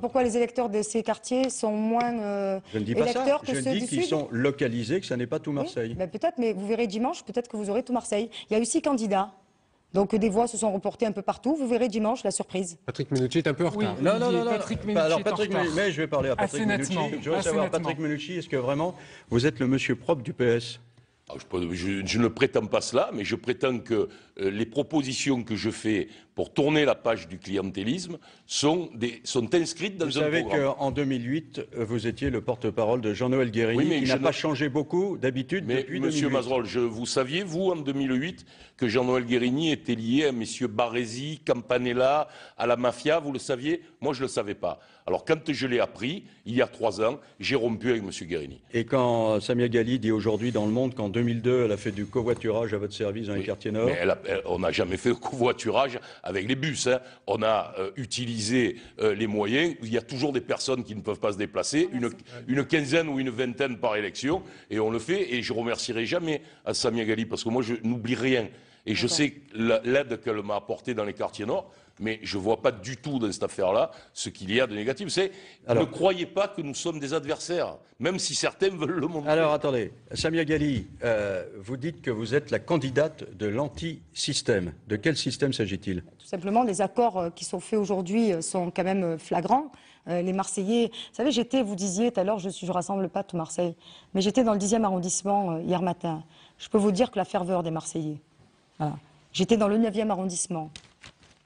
S3: Pourquoi les électeurs de ces quartiers sont moins
S5: Je ne dis pas ça,
S3: électeurs que
S5: je
S3: ceux
S5: dis
S3: du
S5: qu'ils
S3: Sud?
S5: sont localisés, que ça n'est pas tout
S3: Oui,
S5: Marseille.
S3: ben peut-être, mais vous verrez dimanche, peut-être que vous aurez tout Marseille. Il y a eu 6 candidats. Donc des voix se sont reportées un peu partout. Vous verrez dimanche la surprise.
S2: Patrick Menucci est un peu en
S1: Oui.
S2: retard.
S5: Non.
S1: Patrick Menucci
S5: Alors,
S1: est en
S5: Patrick
S1: retard.
S5: mais je vais parler à Patrick
S1: Assez
S5: Menucci.
S1: nettement,
S5: Je veux
S1: assez
S5: savoir,
S1: nettement.
S5: Patrick Menucci, est-ce que vraiment vous êtes le monsieur propre du PS?
S4: Je ne prétends pas cela, mais je prétends que les propositions que je fais pour tourner la page du clientélisme sont inscrites dans
S5: Vous
S4: un
S5: savez
S4: programme.
S5: qu'en 2008, vous étiez le porte-parole de Jean-Noël Guérini,
S4: Oui, mais
S5: qui
S4: je
S5: n'a
S4: ne-
S5: pas changé beaucoup d'habitude
S4: Mais
S5: depuis
S4: Monsieur
S5: 2008.
S4: Mazrol, vous saviez, vous, en 2008, que Jean-Noël Guérini était lié à messieurs Baresi, Campanella, à la mafia, vous le saviez? Moi, je ne le savais pas. Alors, quand je l'ai appris, il y a 3 ans, j'ai rompu avec monsieur Guérini.
S5: Et quand Samia Ghali dit aujourd'hui dans Le Monde qu'en 2002, elle a fait du covoiturage à votre service dans les quartiers nord.
S4: Mais on n'a jamais fait de covoiturage avec les bus. Hein. On a utilisé les moyens. Il y a toujours des personnes qui ne peuvent pas se déplacer, une quinzaine ou une vingtaine par élection, et on le fait. Et je remercierai jamais à Samia Ghali parce que moi, je n'oublie rien. Et je sais l'aide qu'elle m'a apportée dans les quartiers nord, mais je ne vois pas du tout dans cette affaire-là ce qu'il y a de négatif. Ne croyez pas que nous sommes des adversaires, même si certains veulent le montrer.
S5: Alors attendez, Samia Ghali, vous dites que vous êtes la candidate de l'anti-système. De quel système s'agit-il?
S3: Tout simplement, les accords qui sont faits aujourd'hui sont quand même flagrants. Les Marseillais, vous savez, vous disiez tout à l'heure, je ne rassemble pas tout Marseille, mais j'étais dans le 10e arrondissement hier matin. Je peux vous dire que la ferveur des Marseillais. Voilà. J'étais dans le 9e arrondissement.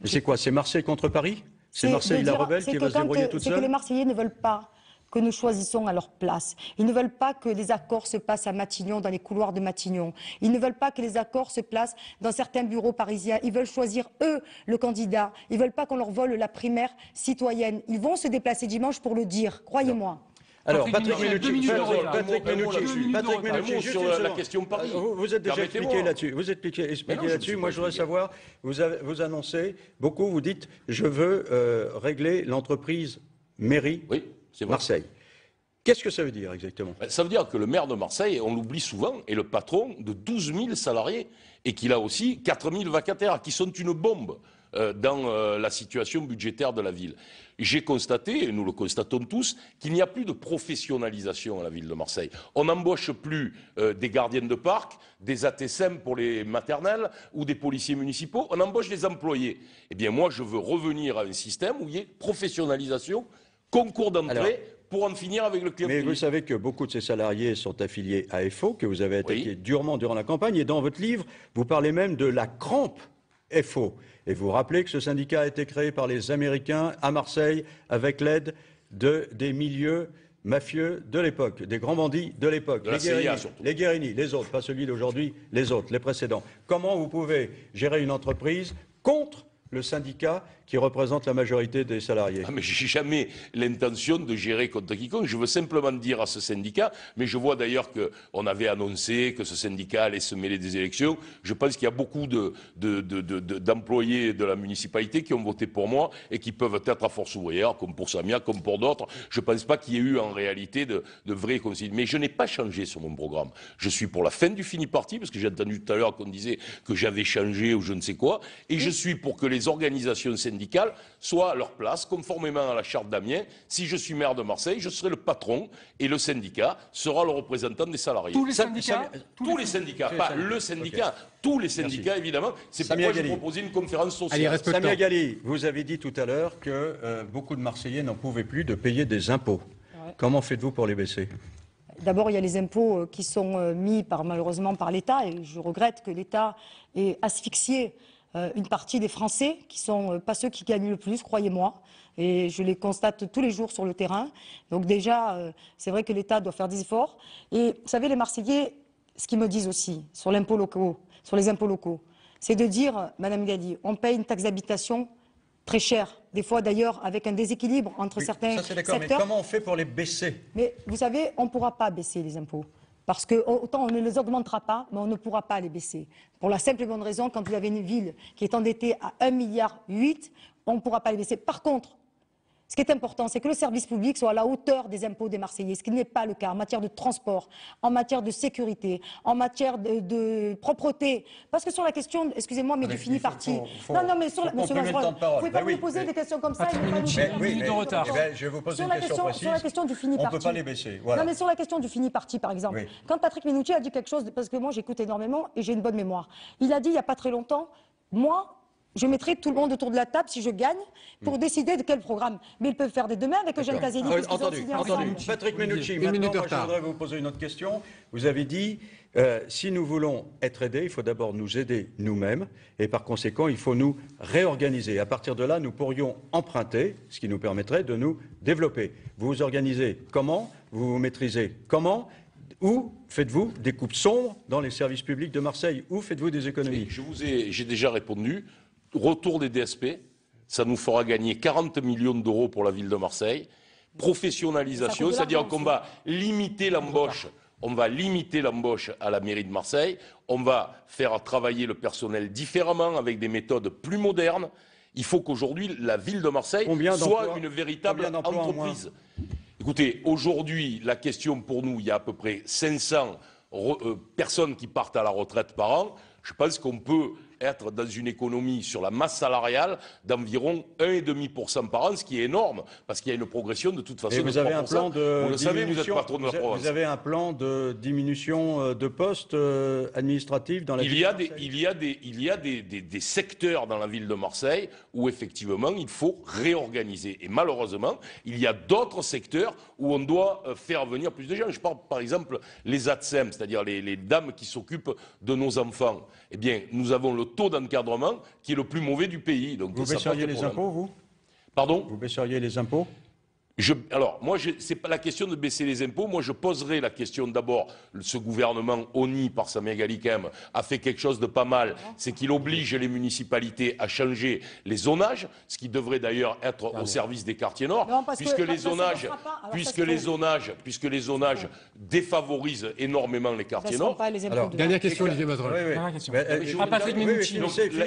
S5: Mais c'est quoi? C'est Marseille contre Paris? C'est Marseille la rebelle qui va se débrouiller toute
S3: C'est que
S5: seule?
S3: les Marseillais ne veulent pas que nous choisissons à leur place. Ils ne veulent pas que les accords se passent à Matignon, dans les couloirs de Matignon. Ils ne veulent pas que les accords se placent dans certains bureaux parisiens. Ils veulent choisir, eux, le candidat. Ils ne veulent pas qu'on leur vole la primaire citoyenne. Ils vont se déplacer dimanche pour le dire, croyez-moi.
S5: Alors,
S1: Patrick Menucci,
S5: juste
S4: sur
S5: une
S4: la
S5: seconde.
S4: question Paris.
S5: Vous êtes déjà expliqué là-dessus. Vous êtes expliqué là-dessus. Moi, je voudrais savoir, vous annoncez, beaucoup, vous dites, je veux régler l'entreprise mairie
S4: Oui, c'est vrai.
S5: Marseille. Qu'est-ce que ça veut dire exactement?
S4: Ça veut dire que le maire de Marseille, on l'oublie souvent, est le patron de 12 000 salariés et qu'il a aussi 4 000 vacataires qui sont une bombe dans la situation budgétaire de la ville. J'ai constaté, et nous le constatons tous, qu'il n'y a plus de professionnalisation à la ville de Marseille. On n'embauche plus des gardiens de parc, des ATSM pour les maternelles ou des policiers municipaux, on embauche des employés. Eh bien moi, je veux revenir à un système où il y ait professionnalisation, concours d'entrée, pour en finir avec le clientélisme.
S5: Mais vous savez que beaucoup de ces salariés sont affiliés à FO, que vous avez attaqué durement durant la campagne, et dans votre livre, vous parlez même de la crampe est faux. Et vous rappelez que ce syndicat a été créé par les Américains à Marseille avec l'aide des milieux mafieux de l'époque, des grands bandits de l'époque, les Guérini, les autres, pas celui d'aujourd'hui, les autres, les précédents. Comment vous pouvez gérer une entreprise contre le syndicat qui représente la majorité des salariés?
S4: Ah, mais j'ai jamais l'intention de gérer contre quiconque. Je veux simplement dire à ce syndicat, mais je vois d'ailleurs qu'on avait annoncé que ce syndicat allait se mêler des élections. Je pense qu'il y a beaucoup d'employés de la municipalité qui ont voté pour moi et qui peuvent être à Force ouvrière, comme pour Samia, comme pour d'autres. Je ne pense pas qu'il y ait eu en réalité de vraies conciliations. Mais je n'ai pas changé sur mon programme. Je suis pour la fin du fini-parti, parce que j'ai entendu tout à l'heure qu'on disait que j'avais changé ou je ne sais quoi. Et je suis pour que les organisations syndicales soient à leur place, conformément à la charte d'Amiens. Si je suis maire de Marseille, je serai le patron et le syndicat sera le représentant des salariés.
S1: Tous les syndicats
S4: Tous les syndicats, pas le syndicat, tous les syndicats évidemment. C'est pourquoi j'ai proposé une conférence sociale.
S5: Samia Ghali, vous avez dit tout à l'heure que beaucoup de Marseillais n'en pouvaient plus de payer des impôts. Ouais. Comment faites-vous pour les baisser?
S3: D'abord, il y a les impôts qui sont mis malheureusement par l'État, et je regrette que l'État ait asphyxié une partie des Français qui sont pas ceux qui gagnent le plus, croyez-moi, et je les constate tous les jours sur le terrain. Donc déjà, c'est vrai que l'État doit faire des efforts. Et vous savez, les Marseillais, ce qu'ils me disent aussi sur les impôts locaux, c'est de dire, Madame Ghali, on paye une taxe d'habitation très chère, des fois d'ailleurs avec un déséquilibre entre certains secteurs.
S5: Mais comment on fait pour les baisser?
S3: Mais vous savez, on ne pourra pas baisser les impôts. Parce que autant on ne les augmentera pas, mais on ne pourra pas les baisser. Pour la simple et bonne raison, quand vous avez une ville qui est endettée à 1,8 milliard, on ne pourra pas les baisser. Par contre, ce qui est important, c'est que le service public soit à la hauteur des impôts des Marseillais, ce qui n'est pas le cas en matière de transport, en matière de sécurité, en matière de propreté. Parce que sur la question, excusez-moi, mais du fini-parti. Non, mais sur la question, vous ne pouvez pas vous poser des questions comme ça.
S5: De retard. Je vais vous poser une question précise.
S3: Sur la question du fini-parti.
S5: On ne peut pas les baisser. Voilà.
S3: Non, mais sur la question du fini-parti, par exemple. Oui. Quand Patrick Minucci a dit quelque chose, parce que moi j'écoute énormément et j'ai une bonne mémoire, il a dit il n'y a pas très longtemps, moi, je mettrai tout le monde autour de la table si je gagne pour décider de quel programme. Mais ils peuvent faire des demain avec Eugène Caselli.
S5: Entendu. Patrick Minucci, maintenant, je voudrais vous poser une autre question. Vous avez dit, si nous voulons être aidés, il faut d'abord nous aider nous-mêmes. Et par conséquent, il faut nous réorganiser. À partir de là, nous pourrions emprunter, ce qui nous permettrait de nous développer. Vous vous organisez comment? Vous vous maîtrisez comment? Où faites-vous des coupes sombres dans les services publics de Marseille? Où faites-vous des économies?
S4: J'ai déjà répondu. Retour des DSP, ça nous fera gagner 40 millions d'euros pour la ville de Marseille. Professionnalisation, c'est-à-dire qu'on va limiter l'embauche. On va limiter l'embauche à la mairie de Marseille. On va faire travailler le personnel différemment avec des méthodes plus modernes. Il faut qu'aujourd'hui, la ville de Marseille soit une véritable entreprise. Écoutez, aujourd'hui, la question pour nous, il y a à peu près 500 personnes qui partent à la retraite par an. Je pense qu'on peut être dans une économie sur la masse salariale d'environ 1,5% par an, ce qui est énorme, parce qu'il y a une progression de toute façon.
S5: Et vous avez un plan de
S4: vous le savez, vous êtes patron de la province.
S5: Vous avez un plan de diminution de postes administratifs dans la ville de Marseille.
S4: Il y a des secteurs dans la ville de Marseille où effectivement il faut réorganiser. Et malheureusement, il y a d'autres secteurs où on doit faire venir plus de gens. Je parle par exemple les ATSEM, c'est-à-dire les dames qui s'occupent de nos enfants. Eh bien, nous avons le taux d'encadrement qui est le plus mauvais du pays. Donc,
S5: vous baisseriez les impôts, vous?
S4: Pardon?
S5: Vous baisseriez les impôts?
S4: Alors, moi, c'est pas la question de baisser les impôts. Moi, je poserai la question d'abord. Ce gouvernement honni par Samia Ghali a fait quelque chose de pas mal. C'est qu'il oblige les municipalités à changer les zonages, ce qui devrait d'ailleurs être au service des quartiers nord, puisque les zonages défavorisent énormément les quartiers nord.
S2: Alors, dernière question, Olivier Mazerolle.
S1: Patrick Minucci.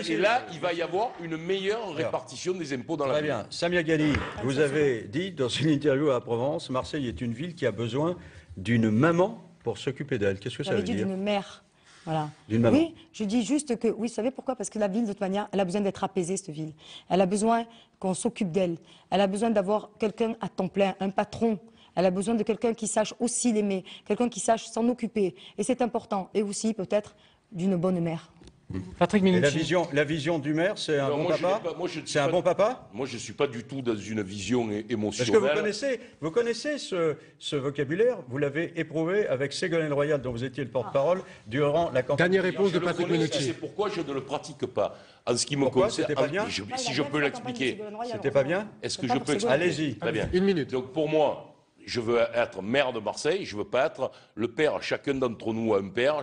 S4: Et là, il va y avoir une meilleure répartition des impôts dans la ville.
S5: Très bien. Samia Ghali, vous avez dit dans une interview à la Provence, Marseille est une ville qui a besoin d'une maman pour s'occuper d'elle. Qu'est-ce que ça veut dire?
S3: D'une mère. Voilà.
S5: D'une maman.
S3: Oui, je dis juste que, oui, vous savez pourquoi? Parce que la ville, de toute manière, elle a besoin d'être apaisée, cette ville. Elle a besoin qu'on s'occupe d'elle. Elle a besoin d'avoir quelqu'un à temps plein, un patron. Elle a besoin de quelqu'un qui sache aussi l'aimer, quelqu'un qui sache s'en occuper. Et c'est important. Et aussi, peut-être, d'une bonne mère.
S1: Patrick
S5: Et
S1: Menucci.
S5: la vision du maire, c'est un bon papa? C'est un bon papa?
S4: Moi, je ne suis pas du tout dans une vision
S5: Parce
S4: émotionnelle.
S5: que vous connaissez ce vocabulaire, vous l'avez éprouvé avec Ségolène Royal, dont vous étiez le porte-parole durant la campagne.
S2: Dernière réponse de
S4: Je le
S2: Patrick
S4: connais,
S2: Menucci.
S4: c'est pourquoi je ne le pratique pas. En ce qui me
S5: Pourquoi?
S4: concerne,
S5: C'était pas bien?
S4: si je peux l'expliquer.
S5: C'était pas bien?
S4: Est-ce que je peux expliquer?
S5: Allez-y.
S4: Très bien.
S2: Une minute.
S4: Donc pour moi, je veux être maire de Marseille, je ne veux pas être le père. Chacun d'entre nous a un père,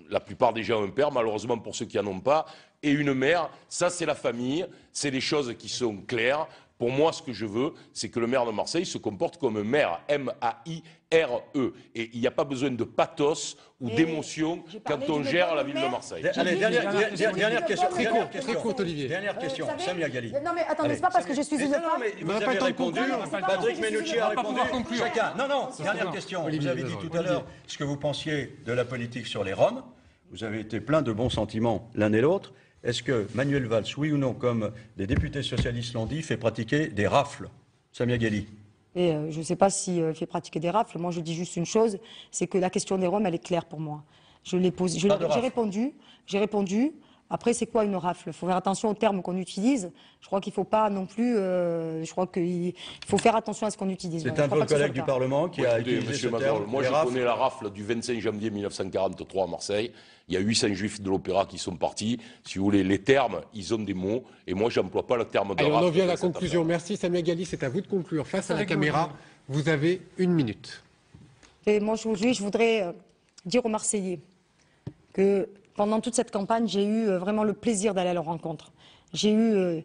S4: la plupart des gens ont un père, malheureusement pour ceux qui n'en ont pas, et une mère. Ça, c'est la famille, c'est des choses qui sont claires. Pour moi, ce que je veux, c'est que le maire de Marseille se comporte comme un maire, M-A-I-R-E. Et il n'y a pas besoin de pathos ou d'émotion quand on gère la ville de Marseille.
S5: Allez, dernière question.
S2: Très courte, Olivier.
S5: Dernière question, Samia Ghali.
S3: Non mais attendez, c'est pas parce que je suis une femme.
S5: Non, mais vous avez répondu, Patrick Menucci a répondu. Chacun. Non, dernière question. Vous avez dit tout à l'heure ce que vous pensiez de la politique sur les Roms. Vous avez été plein de bons sentiments l'un et l'autre. Est-ce que Manuel Valls, oui ou non, comme des députés socialistes l'ont dit, fait pratiquer des rafles? Samia Ghali.
S3: Et je ne sais pas s'il fait pratiquer des rafles. Moi, je dis juste une chose, c'est que la question des Roms, elle est claire pour moi. Je l'ai posée, j'ai répondu. Après, c'est quoi une rafle? Il faut faire attention aux termes qu'on utilise. Je crois qu'il ne faut pas non plus... je crois qu'il faut faire attention à ce qu'on utilise.
S5: C'est un de vos collègues du Parlement qui a utilisé ce terme.
S4: Moi, je connais la rafle du 25 janvier 1943 à Marseille. Il y a 800 juifs de l'Opéra qui sont partis. Si vous voulez, les termes, ils ont des mots. Et moi, je n'emploie pas le terme de
S2: Allez,
S4: rafle.
S2: on en vient à la conclusion. Merci Samia Ghali, c'est à vous de conclure. Face à la caméra, vous avez une minute.
S3: Et moi, je voudrais dire aux Marseillais que pendant toute cette campagne, j'ai eu vraiment le plaisir d'aller à leur rencontre. J'ai eu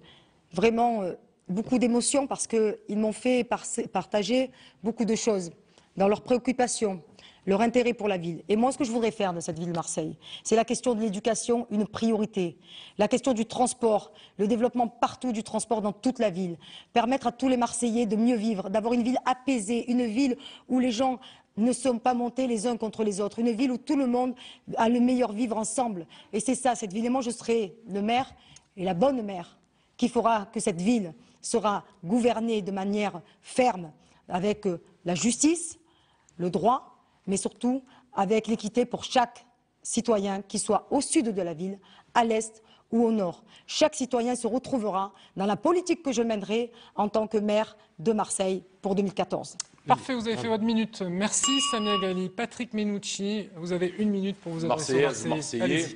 S3: vraiment beaucoup d'émotions parce qu'ils m'ont fait partager beaucoup de choses dans leurs préoccupations, leur intérêt pour la ville. Et moi, ce que je voudrais faire de cette ville de Marseille, c'est la question de l'éducation, une priorité. La question du transport, le développement partout du transport dans toute la ville. Permettre à tous les Marseillais de mieux vivre, d'avoir une ville apaisée, une ville où les gens ne sont pas montés les uns contre les autres. Une ville où tout le monde a le meilleur vivre ensemble. Et c'est ça, cette ville. Et moi, je serai le maire, et la bonne maire, qui fera que cette ville sera gouvernée de manière ferme, avec la justice, le droit, mais surtout avec l'équité pour chaque citoyen, qui soit au sud de la ville, à l'est ou au nord. Chaque citoyen se retrouvera dans la politique que je mènerai en tant que maire de Marseille pour 2014.
S1: Parfait, vous avez fait votre minute. Merci Samia Ghali. Patrick Menucci, vous avez une minute pour vous adresser aux
S4: Marseillais,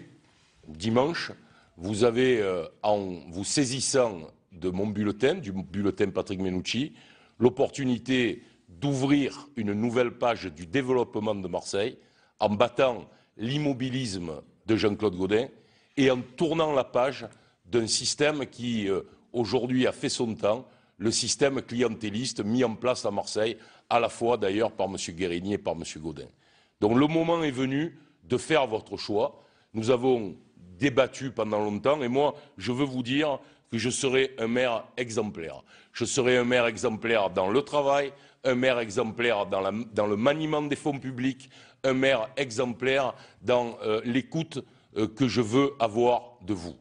S4: dimanche, vous avez, en vous saisissant de mon bulletin, du bulletin Patrick Menucci, l'opportunité d'ouvrir une nouvelle page du développement de Marseille en battant l'immobilisme de Jean-Claude Gaudin et en tournant la page d'un système qui, aujourd'hui, a fait son temps, le système clientéliste mis en place à Marseille, à la fois d'ailleurs par M. Guérini et par M. Gaudin. Donc le moment est venu de faire votre choix. Nous avons débattu pendant longtemps et moi, je veux vous dire que je serai un maire exemplaire. Je serai un maire exemplaire dans le travail, un maire exemplaire dans le maniement des fonds publics, un maire exemplaire dans l'écoute que je veux avoir de vous.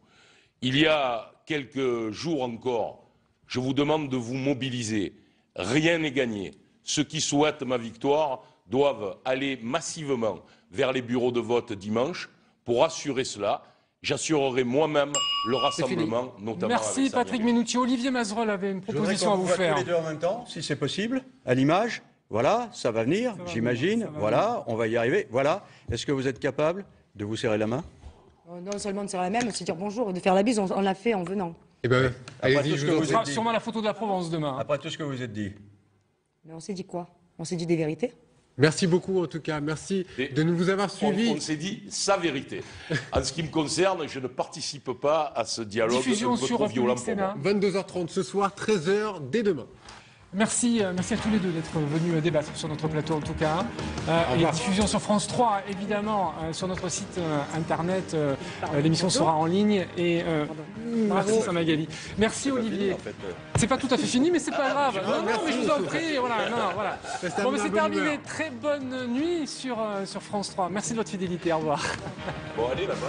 S4: Il y a quelques jours encore, je vous demande de vous mobiliser. Rien n'est gagné. Ceux qui souhaitent ma victoire doivent aller massivement vers les bureaux de vote dimanche. Pour assurer cela, j'assurerai moi-même le rassemblement, notamment.
S1: Merci Patrick Menucci. Olivier Mazerolle avait une proposition à vous faire.
S5: Tous les deux en même temps, si c'est possible, à l'image. Voilà, ça va venir, j'imagine. Voilà, on va y arriver. Voilà. Est-ce que vous êtes capable de vous serrer la main?
S3: Non seulement de serrer la main, mais de se dire bonjour et de faire la bise. On l'a fait en venant.
S2: Eh ben, allez-y,
S1: Ce sera sûrement la photo de la Provence demain.
S5: Après tout ce que vous êtes dit.
S3: Mais on s'est dit quoi? On s'est dit des vérités.
S2: Merci beaucoup en tout cas, merci de nous avoir suivis.
S4: On s'est dit sa vérité. En ce qui me concerne, je ne participe pas à ce dialogue
S1: Diffusion sur
S4: violent
S1: Public
S4: pour moi.
S1: Sénat.
S2: 22h30 ce soir, 13h dès demain.
S1: Merci à tous les deux d'être venus débattre sur notre plateau en tout cas. Et diffusion sur France 3, évidemment, sur notre site internet. L'émission sera en ligne. Et merci Samia Ghali. Merci Olivier. C'est pas tout à fait fini, mais c'est pas grave. Non, mais je vous en prie. Voilà, voilà. Bon, mais c'est terminé. Très bonne nuit sur France 3. Merci de votre fidélité. Au revoir.
S4: Bon, allez là-bas.